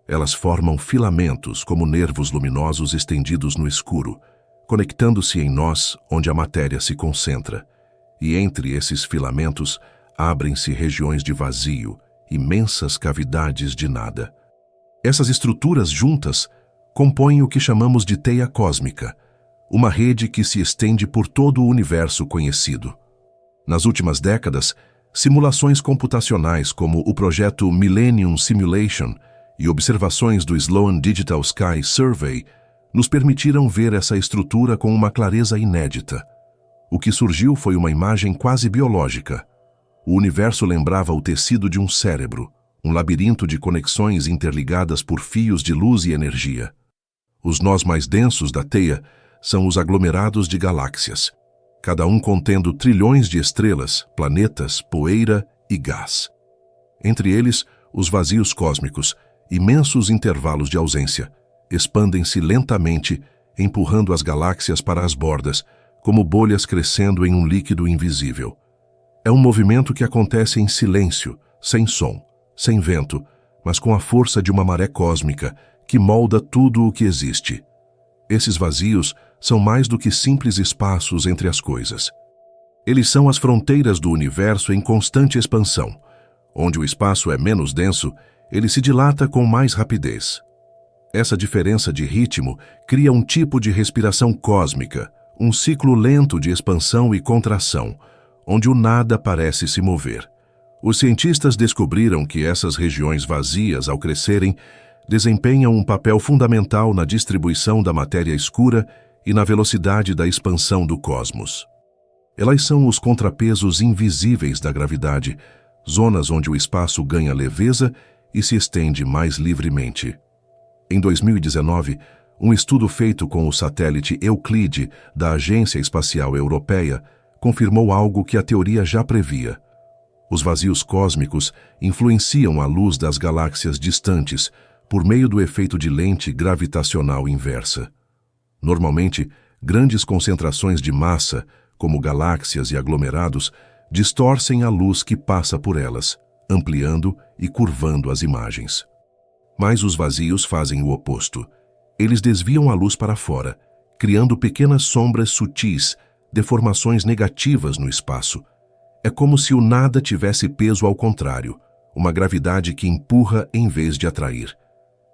Elas formam filamentos como nervos luminosos estendidos no escuro, conectando-se em nós onde a matéria se concentra. E entre esses filamentos abrem-se regiões de vazio, imensas cavidades de nada. Essas estruturas juntas compõem o que chamamos de teia cósmica, uma rede que se estende por todo o universo conhecido. Nas últimas décadas, simulações computacionais como o projeto Millennium Simulation e observações do Sloan Digital Sky Survey nos permitiram ver essa estrutura com uma clareza inédita. O que surgiu foi uma imagem quase biológica. O universo lembrava o tecido de um cérebro, um labirinto de conexões interligadas por fios de luz e energia. Os nós mais densos da teia são os aglomerados de galáxias, cada um contendo trilhões de estrelas, planetas, poeira e gás. Entre eles, os vazios cósmicos, imensos intervalos de ausência, expandem-se lentamente, empurrando as galáxias para as bordas, como bolhas crescendo em um líquido invisível. É um movimento que acontece em silêncio, sem som, sem vento, mas com a força de uma maré cósmica que molda tudo o que existe. Esses vazios são mais do que simples espaços entre as coisas. Eles são as fronteiras do universo em constante expansão. Onde o espaço é menos denso, ele se dilata com mais rapidez. Essa diferença de ritmo cria um tipo de respiração cósmica, um ciclo lento de expansão e contração, onde o nada parece se mover. Os cientistas descobriram que essas regiões vazias, ao crescerem, desempenham um papel fundamental na distribuição da matéria escura e na velocidade da expansão do cosmos. Elas são os contrapesos invisíveis da gravidade, zonas onde o espaço ganha leveza e se estende mais livremente. Em 2019, um estudo feito com o satélite Euclide da Agência Espacial Europeia confirmou algo que a teoria já previa. Os vazios cósmicos influenciam a luz das galáxias distantes por meio do efeito de lente gravitacional inversa. Normalmente, grandes concentrações de massa, como galáxias e aglomerados, distorcem a luz que passa por elas, ampliando e curvando as imagens. Mas os vazios fazem o oposto. Eles desviam a luz para fora, criando pequenas sombras sutis, deformações negativas no espaço. É como se o nada tivesse peso ao contrário, uma gravidade que empurra em vez de atrair.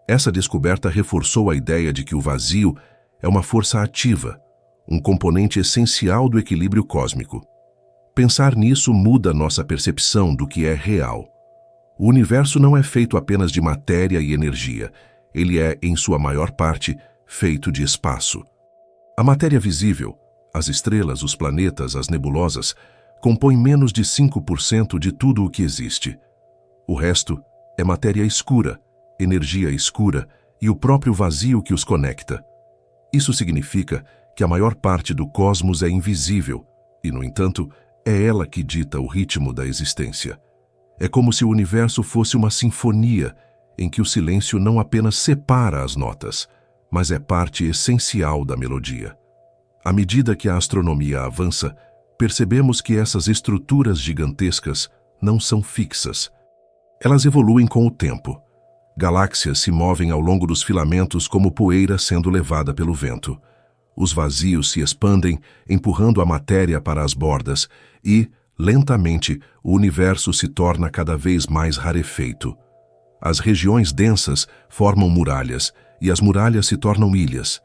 Essa descoberta reforçou a ideia de que o vazio é uma força ativa, um componente essencial do equilíbrio cósmico. Pensar nisso muda nossa percepção do que é real. O universo não é feito apenas de matéria e energia, ele é, em sua maior parte, feito de espaço. A matéria visível, as estrelas, os planetas, as nebulosas, compõem menos de 5% de tudo o que existe. O resto é matéria escura, energia escura e o próprio vazio que os conecta. Isso significa que a maior parte do cosmos é invisível e, no entanto, é ela que dita o ritmo da existência. É como se o universo fosse uma sinfonia em que o silêncio não apenas separa as notas, mas é parte essencial da melodia. À medida que a astronomia avança, percebemos que essas estruturas gigantescas não são fixas. Elas evoluem com o tempo. Galáxias se movem ao longo dos filamentos como poeira sendo levada pelo vento. Os vazios se expandem, empurrando a matéria para as bordas e, lentamente, o universo se torna cada vez mais rarefeito. As regiões densas formam muralhas e as muralhas se tornam ilhas.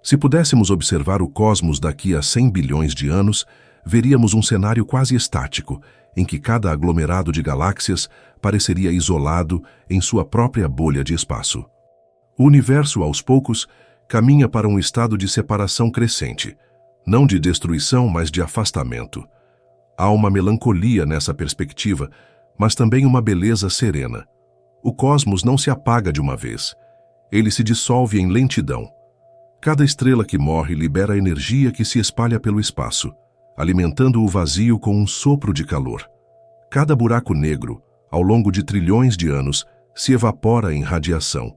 Se pudéssemos observar o cosmos daqui a 100 bilhões de anos, veríamos um cenário quase estático, em que cada aglomerado de galáxias pareceria isolado em sua própria bolha de espaço. O universo, aos poucos, caminha para um estado de separação crescente, não de destruição, mas de afastamento. Há uma melancolia nessa perspectiva, mas também uma beleza serena. O cosmos não se apaga de uma vez. Ele se dissolve em lentidão. Cada estrela que morre libera energia que se espalha pelo espaço, alimentando o vazio com um sopro de calor. Cada buraco negro, ao longo de trilhões de anos, se evapora em radiação.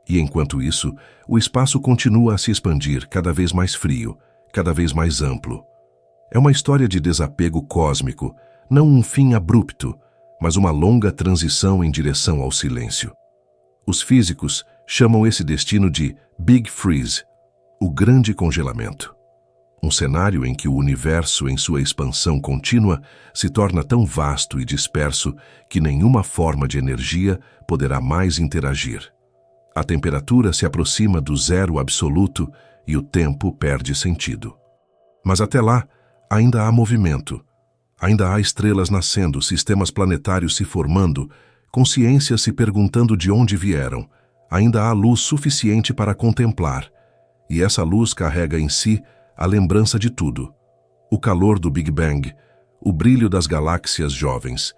E enquanto isso, o espaço continua a se expandir cada vez mais frio, cada vez mais amplo. É uma história de desapego cósmico, não um fim abrupto, mas uma longa transição em direção ao silêncio. Os físicos chamam esse destino de Big Freeze, o grande congelamento. Um cenário em que o universo, em sua expansão contínua, se torna tão vasto e disperso que nenhuma forma de energia poderá mais interagir. A temperatura se aproxima do zero absoluto e o tempo perde sentido. Mas até lá, ainda há movimento. Ainda há estrelas nascendo, sistemas planetários se formando, consciências se perguntando de onde vieram. Ainda há luz suficiente para contemplar. E essa luz carrega em si a lembrança de tudo. O calor do Big Bang, o brilho das galáxias jovens,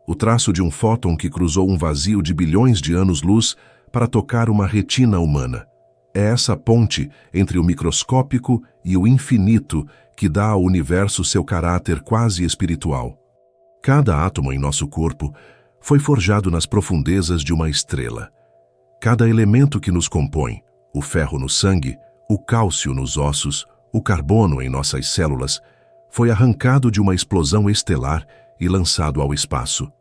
o traço de um fóton que cruzou um vazio de bilhões de anos-luz para tocar uma retina humana. É essa ponte entre o microscópico e o infinito que dá ao universo seu caráter quase espiritual. Cada átomo em nosso corpo foi forjado nas profundezas de uma estrela. Cada elemento que nos compõe, o ferro no sangue, o cálcio nos ossos, o carbono em nossas células, foi arrancado de uma explosão estelar e lançado ao espaço.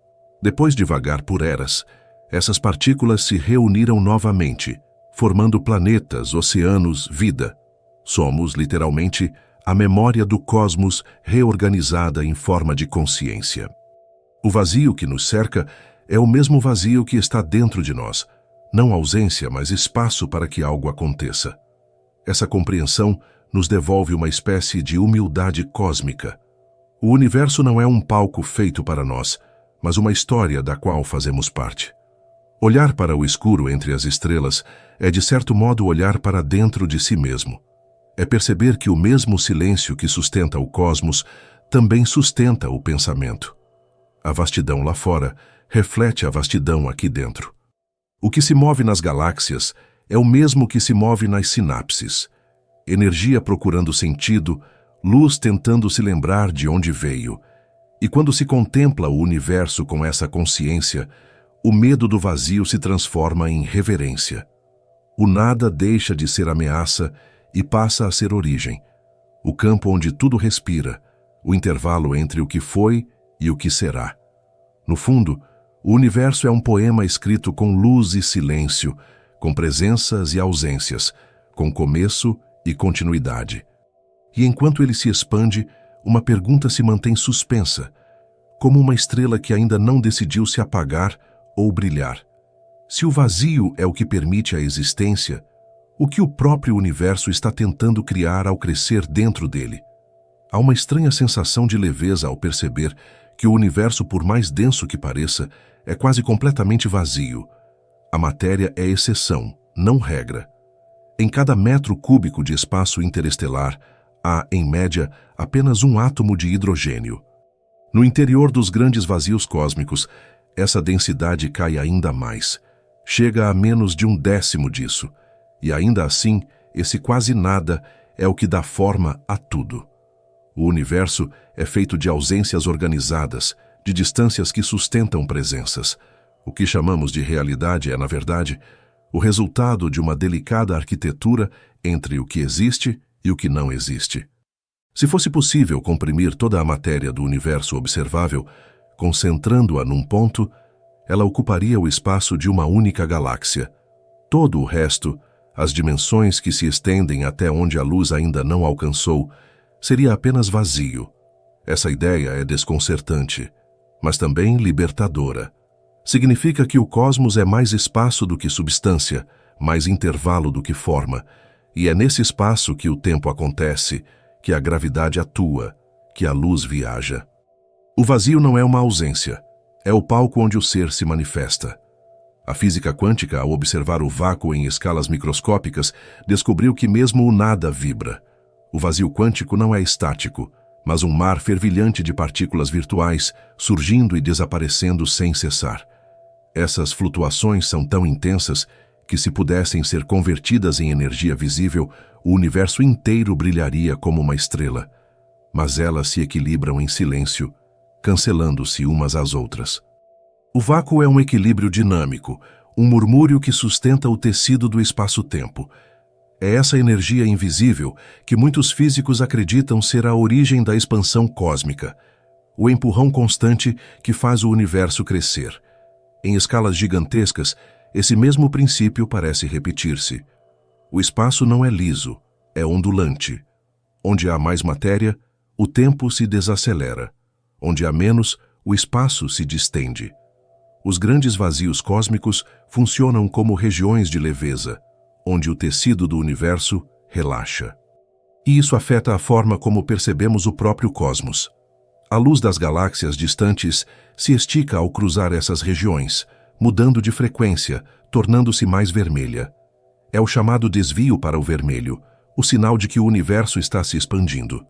Depois de vagar por eras, essas partículas se reuniram novamente, formando planetas, oceanos, vida. Somos, literalmente, a memória do cosmos reorganizada em forma de consciência. O vazio que nos cerca é o mesmo vazio que está dentro de nós, não ausência, mas espaço para que algo aconteça. Essa compreensão nos devolve uma espécie de humildade cósmica. O universo não é um palco feito para nós, mas uma história da qual fazemos parte. Olhar para o escuro entre as estrelas é, de certo modo, olhar para dentro de si mesmo. É perceber que o mesmo silêncio que sustenta o cosmos também sustenta o pensamento. A vastidão lá fora reflete a vastidão aqui dentro. O que se move nas galáxias é o mesmo que se move nas sinapses. Energia procurando sentido, luz tentando se lembrar de onde veio. E quando se contempla o universo com essa consciência, o medo do vazio se transforma em reverência. O nada deixa de ser ameaça e passa a ser origem, o campo onde tudo respira, o intervalo entre o que foi e o que será. No fundo, o universo é um poema escrito com luz e silêncio, com presenças e ausências, com começo e continuidade. E enquanto ele se expande, uma pergunta se mantém suspensa, como uma estrela que ainda não decidiu se apagar ou brilhar. Se o vazio é o que permite a existência, o que o próprio universo está tentando criar ao crescer dentro dele? Há uma estranha sensação de leveza ao perceber que o universo, por mais denso que pareça, é quase completamente vazio. A matéria é exceção, não regra. Em cada metro cúbico de espaço interestelar, há, em média, apenas um átomo de hidrogênio. No interior dos grandes vazios cósmicos, essa densidade cai ainda mais. Chega a menos de 1/10 disso. E ainda assim, esse quase nada é o que dá forma a tudo. O universo é feito de ausências organizadas, de distâncias que sustentam presenças. O que chamamos de realidade é, na verdade, o resultado de uma delicada arquitetura entre o que existe e o que não existe. Se fosse possível comprimir toda a matéria do universo observável, concentrando-a num ponto, ela ocuparia o espaço de uma única galáxia. Todo o resto, as dimensões que se estendem até onde a luz ainda não alcançou, seria apenas vazio. Essa ideia é desconcertante, mas também libertadora. Significa que o cosmos é mais espaço do que substância, mais intervalo do que forma, e é nesse espaço que o tempo acontece, que a gravidade atua, que a luz viaja. O vazio não é uma ausência, é o palco onde o ser se manifesta. A física quântica, ao observar o vácuo em escalas microscópicas, descobriu que mesmo o nada vibra. O vazio quântico não é estático, mas um mar fervilhante de partículas virtuais, surgindo e desaparecendo sem cessar. Essas flutuações são tão intensas que, se pudessem ser convertidas em energia visível, o universo inteiro brilharia como uma estrela. Mas elas se equilibram em silêncio, cancelando-se umas às outras. O vácuo é um equilíbrio dinâmico, um murmúrio que sustenta o tecido do espaço-tempo. É essa energia invisível que muitos físicos acreditam ser a origem da expansão cósmica, o empurrão constante que faz o universo crescer. Em escalas gigantescas, esse mesmo princípio parece repetir-se. O espaço não é liso, é ondulante. Onde há mais matéria, o tempo se desacelera. Onde há menos, o espaço se distende. Os grandes vazios cósmicos funcionam como regiões de leveza, onde o tecido do universo relaxa. E isso afeta a forma como percebemos o próprio cosmos. A luz das galáxias distantes se estica ao cruzar essas regiões, mudando de frequência, tornando-se mais vermelha. É o chamado desvio para o vermelho, o sinal de que o universo está se expandindo.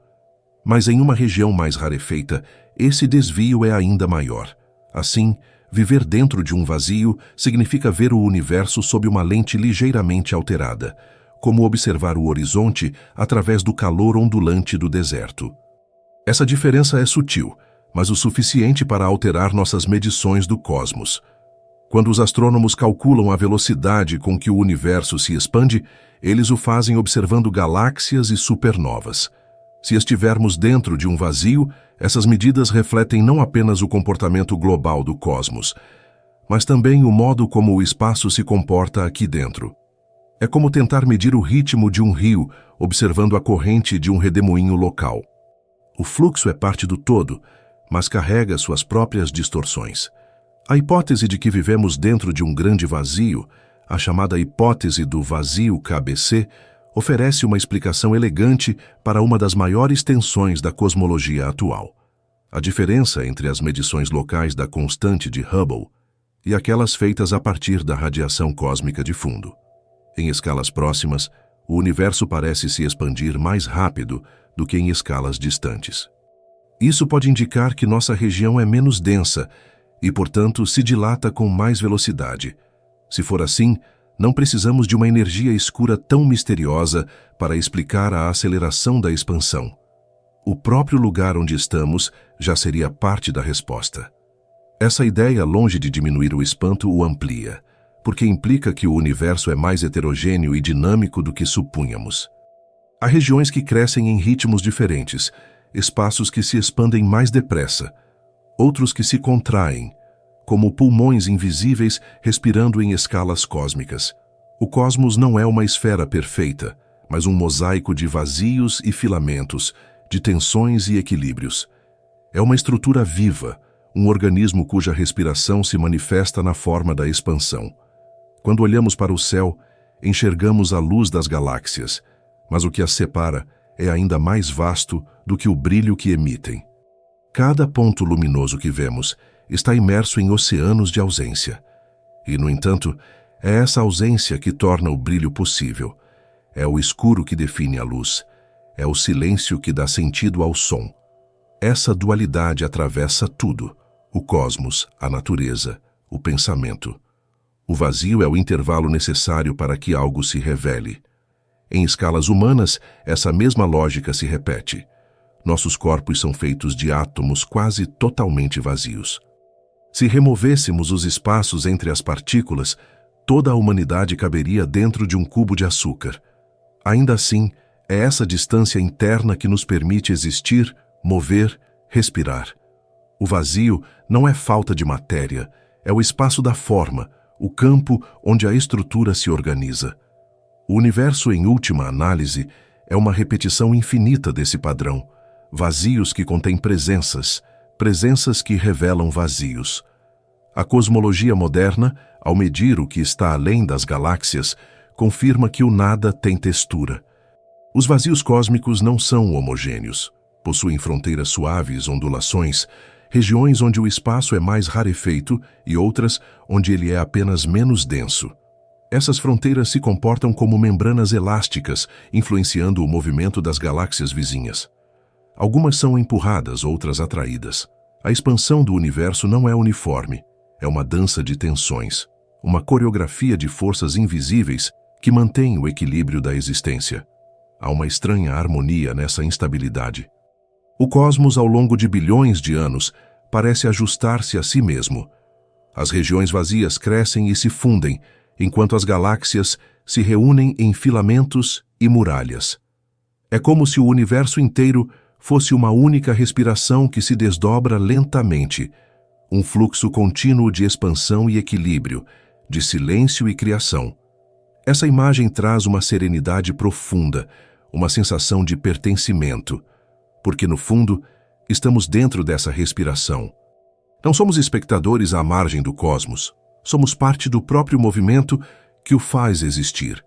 Mas em uma região mais rarefeita, esse desvio é ainda maior. Assim, viver dentro de um vazio significa ver o universo sob uma lente ligeiramente alterada, como observar o horizonte através do calor ondulante do deserto. Essa diferença é sutil, mas o suficiente para alterar nossas medições do cosmos. Quando os astrônomos calculam a velocidade com que o universo se expande, eles o fazem observando galáxias e supernovas. Se estivermos dentro de um vazio, essas medidas refletem não apenas o comportamento global do cosmos, mas também o modo como o espaço se comporta aqui dentro. É como tentar medir o ritmo de um rio, observando a corrente de um redemoinho local. O fluxo é parte do todo, mas carrega suas próprias distorções. A hipótese de que vivemos dentro de um grande vazio, a chamada hipótese do vazio KBC, oferece uma explicação elegante para uma das maiores tensões da cosmologia atual: a diferença entre as medições locais da constante de Hubble e aquelas feitas a partir da radiação cósmica de fundo. Em escalas próximas, o universo parece se expandir mais rápido do que em escalas distantes. Isso pode indicar que nossa região é menos densa e, portanto, se dilata com mais velocidade. Se for assim, não precisamos de uma energia escura tão misteriosa para explicar a aceleração da expansão. O próprio lugar onde estamos já seria parte da resposta. Essa ideia, longe de diminuir o espanto, o amplia, porque implica que o universo é mais heterogêneo e dinâmico do que supunhamos. Há regiões que crescem em ritmos diferentes, espaços que se expandem mais depressa, outros que se contraem, como pulmões invisíveis respirando em escalas cósmicas. O cosmos não é uma esfera perfeita, mas um mosaico de vazios e filamentos, de tensões e equilíbrios. É uma estrutura viva, um organismo cuja respiração se manifesta na forma da expansão. Quando olhamos para o céu, enxergamos a luz das galáxias, mas o que as separa é ainda mais vasto do que o brilho que emitem. Cada ponto luminoso que vemos está imerso em oceanos de ausência. E, no entanto, é essa ausência que torna o brilho possível. É o escuro que define a luz. É o silêncio que dá sentido ao som. Essa dualidade atravessa tudo: o cosmos, a natureza, o pensamento. O vazio é o intervalo necessário para que algo se revele. Em escalas humanas, essa mesma lógica se repete. Nossos corpos são feitos de átomos quase totalmente vazios. Se removêssemos os espaços entre as partículas, toda a humanidade caberia dentro de um cubo de açúcar. Ainda assim, é essa distância interna que nos permite existir, mover, respirar. O vazio não é falta de matéria, é o espaço da forma, o campo onde a estrutura se organiza. O universo, em última análise, é uma repetição infinita desse padrão. Vazios que contêm presenças, presenças que revelam vazios. A cosmologia moderna, ao medir o que está além das galáxias, confirma que o nada tem textura. Os vazios cósmicos não são homogêneos. Possuem fronteiras suaves, ondulações, regiões onde o espaço é mais rarefeito e outras onde ele é apenas menos denso. Essas fronteiras se comportam como membranas elásticas, influenciando o movimento das galáxias vizinhas. Algumas são empurradas, outras atraídas. A expansão do universo não é uniforme. É uma dança de tensões, uma coreografia de forças invisíveis que mantém o equilíbrio da existência. Há uma estranha harmonia nessa instabilidade. O cosmos, ao longo de bilhões de anos, parece ajustar-se a si mesmo. As regiões vazias crescem e se fundem, enquanto as galáxias se reúnem em filamentos e muralhas. É como se o universo inteiro fosse uma única respiração que se desdobra lentamente, um fluxo contínuo de expansão e equilíbrio, de silêncio e criação. Essa imagem traz uma serenidade profunda, uma sensação de pertencimento, porque, no fundo, estamos dentro dessa respiração. Não somos espectadores à margem do cosmos, somos parte do próprio movimento que o faz existir.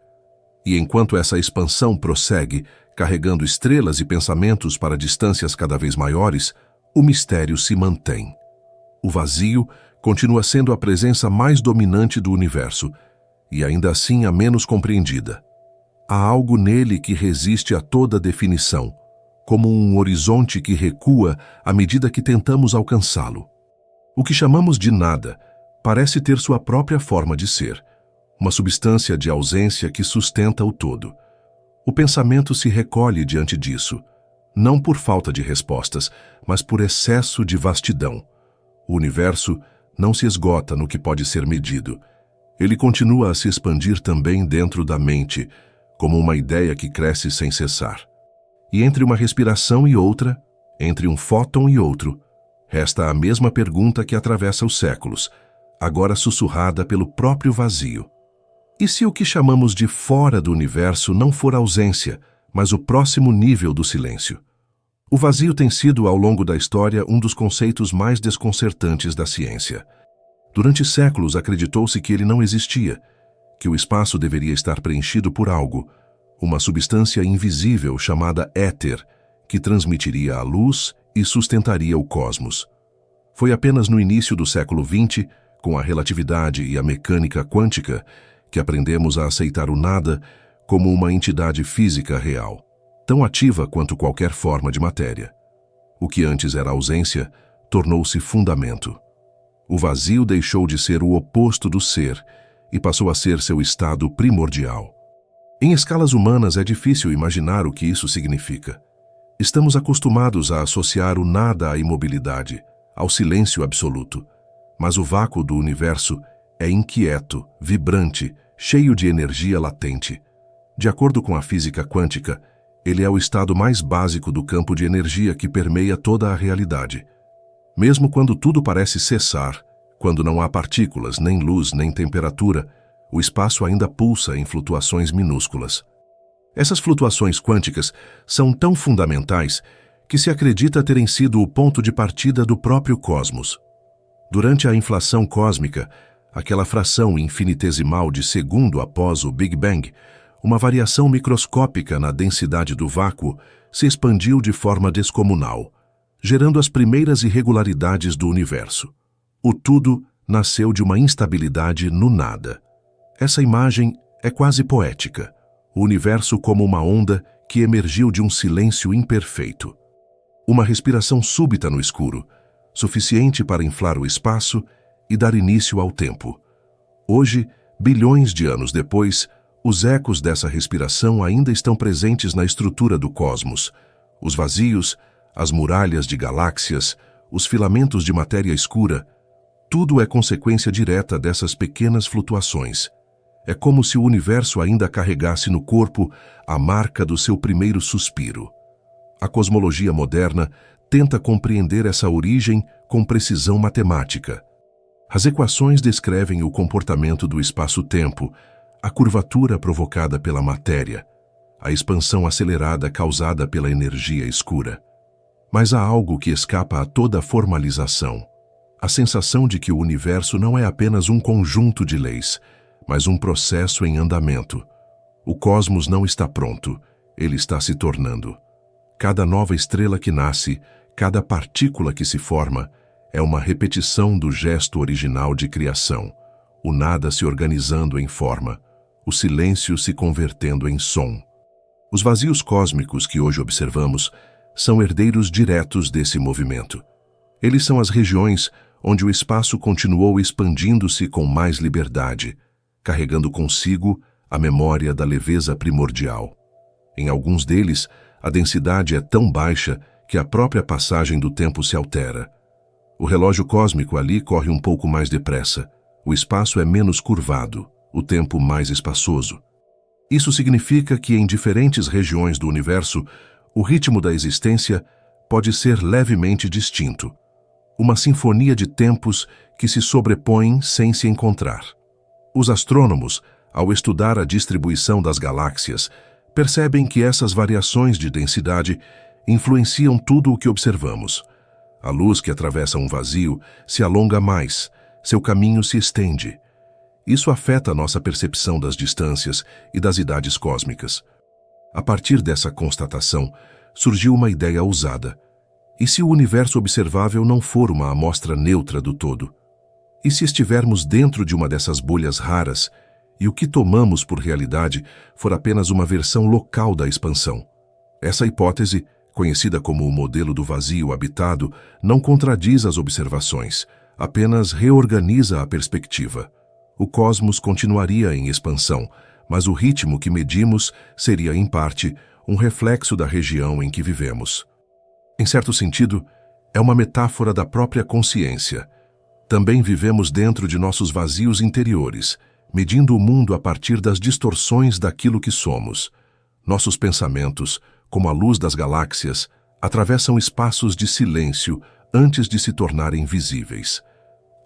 E enquanto essa expansão prossegue, carregando estrelas e pensamentos para distâncias cada vez maiores, o mistério se mantém. O vazio continua sendo a presença mais dominante do universo, e ainda assim a menos compreendida. Há algo nele que resiste a toda definição, como um horizonte que recua à medida que tentamos alcançá-lo. O que chamamos de nada parece ter sua própria forma de ser, uma substância de ausência que sustenta o todo. O pensamento se recolhe diante disso, não por falta de respostas, mas por excesso de vastidão. O universo não se esgota no que pode ser medido. Ele continua a se expandir também dentro da mente, como uma ideia que cresce sem cessar. E entre uma respiração e outra, entre um fóton e outro, resta a mesma pergunta que atravessa os séculos, agora sussurrada pelo próprio vazio. E se o que chamamos de fora do universo não for ausência, mas o próximo nível do silêncio? O vazio tem sido, ao longo da história, um dos conceitos mais desconcertantes da ciência. Durante séculos acreditou-se que ele não existia, que o espaço deveria estar preenchido por algo, uma substância invisível chamada éter, que transmitiria a luz e sustentaria o cosmos. Foi apenas no início do século XX, com a relatividade e a mecânica quântica, que aprendemos a aceitar o nada como uma entidade física real, tão ativa quanto qualquer forma de matéria. O que antes era ausência, tornou-se fundamento. O vazio deixou de ser o oposto do ser e passou a ser seu estado primordial. Em escalas humanas é difícil imaginar o que isso significa. Estamos acostumados a associar o nada à imobilidade, ao silêncio absoluto. Mas o vácuo do universo é inquieto, vibrante, cheio de energia latente. De acordo com a física quântica, Ele é o estado mais básico do campo de energia que permeia toda a realidade. Mesmo quando tudo parece cessar, quando não há partículas, nem luz, nem temperatura, o espaço ainda pulsa em flutuações minúsculas. Essas flutuações quânticas são tão fundamentais que se acredita terem sido o ponto de partida do próprio cosmos. Durante a inflação cósmica, aquela fração infinitesimal de segundo após o Big Bang, uma variação microscópica na densidade do vácuo se expandiu de forma descomunal, gerando as primeiras irregularidades do universo. O tudo nasceu de uma instabilidade no nada. Essa imagem é quase poética, o universo como uma onda que emergiu de um silêncio imperfeito. Uma respiração súbita no escuro, suficiente para inflar o espaço e dar início ao tempo. Hoje, bilhões de anos depois, os ecos dessa respiração ainda estão presentes na estrutura do cosmos. Os vazios, as muralhas de galáxias, os filamentos de matéria escura, tudo é consequência direta dessas pequenas flutuações. É como se o universo ainda carregasse no corpo a marca do seu primeiro suspiro. A cosmologia moderna tenta compreender essa origem com precisão matemática. As equações descrevem o comportamento do espaço-tempo, a curvatura provocada pela matéria, a expansão acelerada causada pela energia escura. Mas há algo que escapa a toda formalização. A sensação de que o universo não é apenas um conjunto de leis, mas um processo em andamento. O cosmos não está pronto, ele está se tornando. Cada nova estrela que nasce, cada partícula que se forma, é uma repetição do gesto original de criação, o nada se organizando em forma, o silêncio se convertendo em som. Os vazios cósmicos que hoje observamos são herdeiros diretos desse movimento. Eles são as regiões onde o espaço continuou expandindo-se com mais liberdade, carregando consigo a memória da leveza primordial. Em alguns deles, a densidade é tão baixa que a própria passagem do tempo se altera. O relógio cósmico ali corre um pouco mais depressa, o espaço é menos curvado, o tempo mais espaçoso. Isso significa que em diferentes regiões do universo, o ritmo da existência pode ser levemente distinto. Uma sinfonia de tempos que se sobrepõem sem se encontrar. Os astrônomos, ao estudar a distribuição das galáxias, percebem que essas variações de densidade influenciam tudo o que observamos. A luz que atravessa um vazio se alonga mais, seu caminho se estende. Isso afeta a nossa percepção das distâncias e das idades cósmicas. A partir dessa constatação, surgiu uma ideia ousada. E se o universo observável não for uma amostra neutra do todo? E se estivermos dentro de uma dessas bolhas raras, e o que tomamos por realidade for apenas uma versão local da expansão? Essa hipótese, conhecida como o modelo do vazio habitado, não contradiz as observações, apenas reorganiza a perspectiva. O cosmos continuaria em expansão, mas o ritmo que medimos seria, em parte, um reflexo da região em que vivemos. Em certo sentido, é uma metáfora da própria consciência. Também vivemos dentro de nossos vazios interiores, medindo o mundo a partir das distorções daquilo que somos. Nossos pensamentos, como a luz das galáxias, atravessam espaços de silêncio antes de se tornarem visíveis.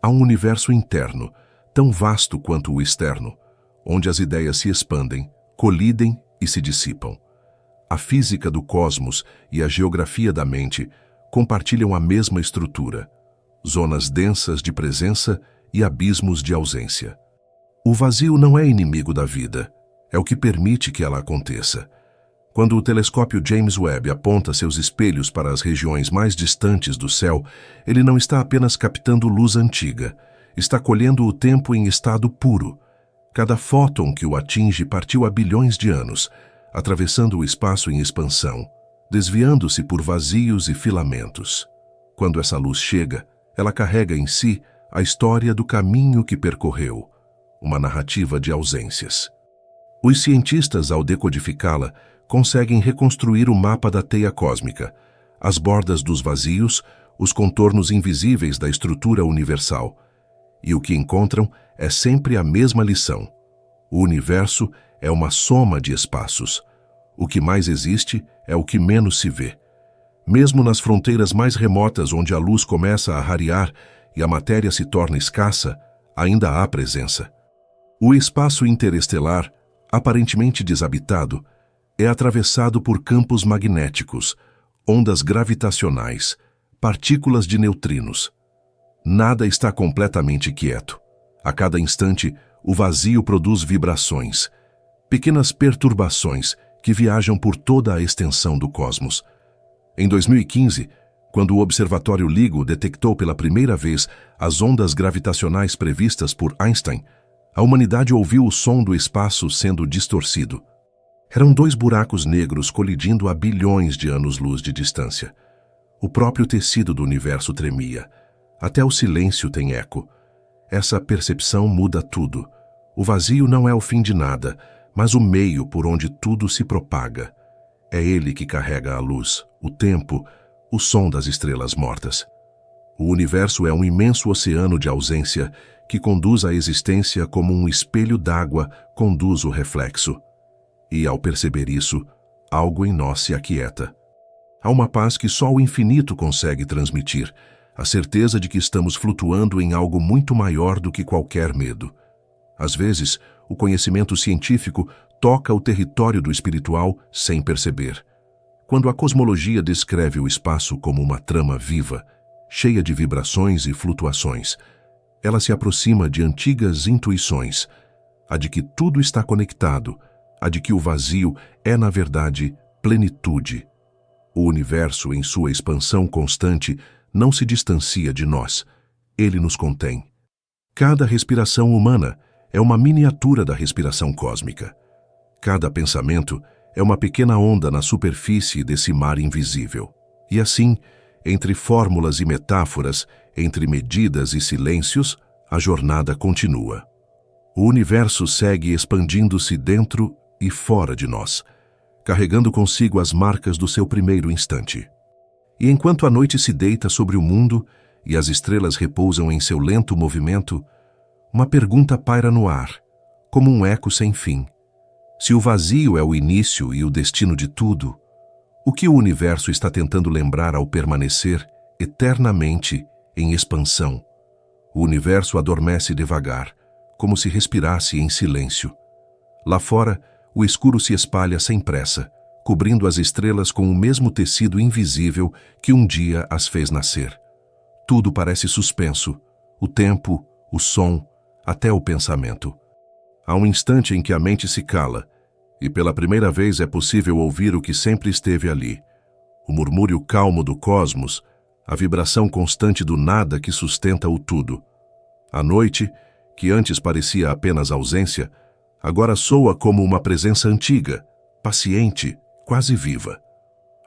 Há um universo interno, tão vasto quanto o externo, onde as ideias se expandem, colidem e se dissipam. A física do cosmos e a geografia da mente compartilham a mesma estrutura, zonas densas de presença e abismos de ausência. O vazio não é inimigo da vida, é o que permite que ela aconteça. Quando o telescópio James Webb aponta seus espelhos para as regiões mais distantes do céu, ele não está apenas captando luz antiga, está colhendo o tempo em estado puro. Cada fóton que o atinge partiu há bilhões de anos, atravessando o espaço em expansão, desviando-se por vazios e filamentos. Quando essa luz chega, ela carrega em si a história do caminho que percorreu, uma narrativa de ausências. Os cientistas, ao decodificá-la, conseguem reconstruir o mapa da teia cósmica, as bordas dos vazios, os contornos invisíveis da estrutura universal. E o que encontram é sempre a mesma lição. O universo é uma soma de espaços. O que mais existe é o que menos se vê. Mesmo nas fronteiras mais remotas, onde a luz começa a rarear e a matéria se torna escassa, ainda há presença. O espaço interestelar, aparentemente desabitado, é atravessado por campos magnéticos, ondas gravitacionais, partículas de neutrinos. Nada está completamente quieto. A cada instante, o vazio produz vibrações, pequenas perturbações que viajam por toda a extensão do cosmos. Em 2015, quando o Observatório LIGO detectou pela primeira vez as ondas gravitacionais previstas por Einstein, a humanidade ouviu o som do espaço sendo distorcido. Eram 2 buracos negros colidindo a bilhões de anos-luz de distância. O próprio tecido do universo tremia. Até o silêncio tem eco. Essa percepção muda tudo. O vazio não é o fim de nada, mas o meio por onde tudo se propaga. É ele que carrega a luz, o tempo, o som das estrelas mortas. O universo é um imenso oceano de ausência que conduz a existência como um espelho d'água conduz o reflexo. E, ao perceber isso, algo em nós se aquieta. Há uma paz que só o infinito consegue transmitir, a certeza de que estamos flutuando em algo muito maior do que qualquer medo. Às vezes, o conhecimento científico toca o território do espiritual sem perceber. Quando a cosmologia descreve o espaço como uma trama viva, cheia de vibrações e flutuações, ela se aproxima de antigas intuições, a de que tudo está conectado, a de que o vazio é, na verdade, plenitude. O universo, em sua expansão constante, não se distancia de nós. Ele nos contém. Cada respiração humana é uma miniatura da respiração cósmica. Cada pensamento é uma pequena onda na superfície desse mar invisível. E assim, entre fórmulas e metáforas, entre medidas e silêncios, a jornada continua. O universo segue expandindo-se dentro e fora de nós, carregando consigo as marcas do seu primeiro instante. E enquanto a noite se deita sobre o mundo e as estrelas repousam em seu lento movimento, uma pergunta paira no ar, como um eco sem fim. Se o vazio é o início e o destino de tudo, o que o universo está tentando lembrar ao permanecer eternamente em expansão? O universo adormece devagar, como se respirasse em silêncio. Lá fora, o escuro se espalha sem pressa, cobrindo as estrelas com o mesmo tecido invisível que um dia as fez nascer. Tudo parece suspenso, o tempo, o som, até o pensamento. Há um instante em que a mente se cala, e pela primeira vez é possível ouvir o que sempre esteve ali. O murmúrio calmo do cosmos, a vibração constante do nada que sustenta o tudo. A noite, que antes parecia apenas ausência, agora soa como uma presença antiga, paciente, quase viva.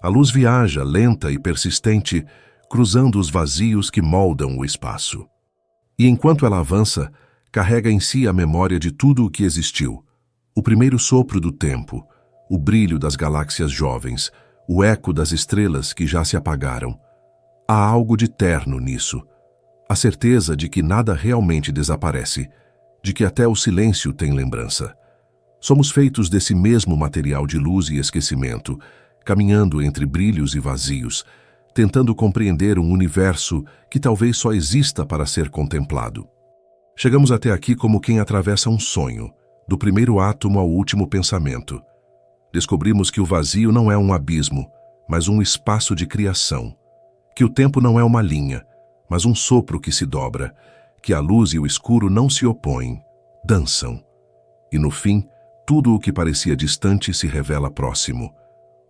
A luz viaja, lenta e persistente, cruzando os vazios que moldam o espaço. E enquanto ela avança, carrega em si a memória de tudo o que existiu. O primeiro sopro do tempo, o brilho das galáxias jovens, o eco das estrelas que já se apagaram. Há algo de terno nisso. A certeza de que nada realmente desaparece, de que até o silêncio tem lembrança. Somos feitos desse mesmo material de luz e esquecimento, caminhando entre brilhos e vazios, tentando compreender um universo que talvez só exista para ser contemplado. Chegamos até aqui como quem atravessa um sonho, do primeiro átomo ao último pensamento. Descobrimos que o vazio não é um abismo, mas um espaço de criação, que o tempo não é uma linha, mas um sopro que se dobra, que a luz e o escuro não se opõem, dançam. E no fim, tudo o que parecia distante se revela próximo.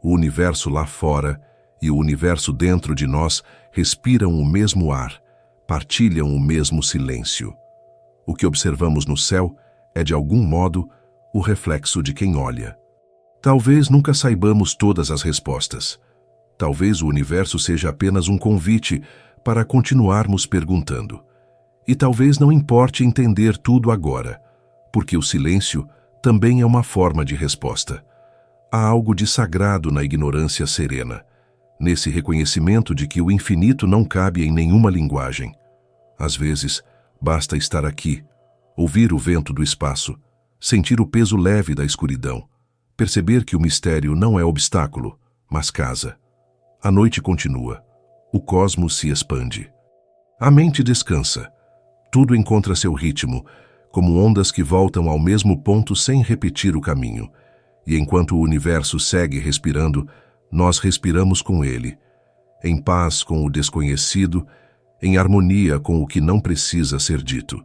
O universo lá fora e o universo dentro de nós respiram o mesmo ar, partilham o mesmo silêncio. O que observamos no céu é, de algum modo, o reflexo de quem olha. Talvez nunca saibamos todas as respostas. Talvez o universo seja apenas um convite para continuarmos perguntando. E talvez não importe entender tudo agora, porque o silêncio também é uma forma de resposta. Há algo de sagrado na ignorância serena, nesse reconhecimento de que o infinito não cabe em nenhuma linguagem. Às vezes, basta estar aqui, ouvir o vento do espaço, sentir o peso leve da escuridão, Perceber que o mistério não é obstáculo, mas casa. A noite continua. O cosmos se expande. A mente descansa. Tudo encontra seu ritmo, como ondas que voltam ao mesmo ponto sem repetir o caminho. E enquanto o universo segue respirando, nós respiramos com ele, em paz com o desconhecido, em harmonia com o que não precisa ser dito.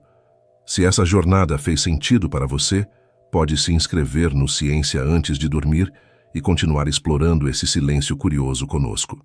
Se essa jornada fez sentido para você, pode se inscrever no Ciência antes de dormir e continuar explorando esse silêncio curioso conosco.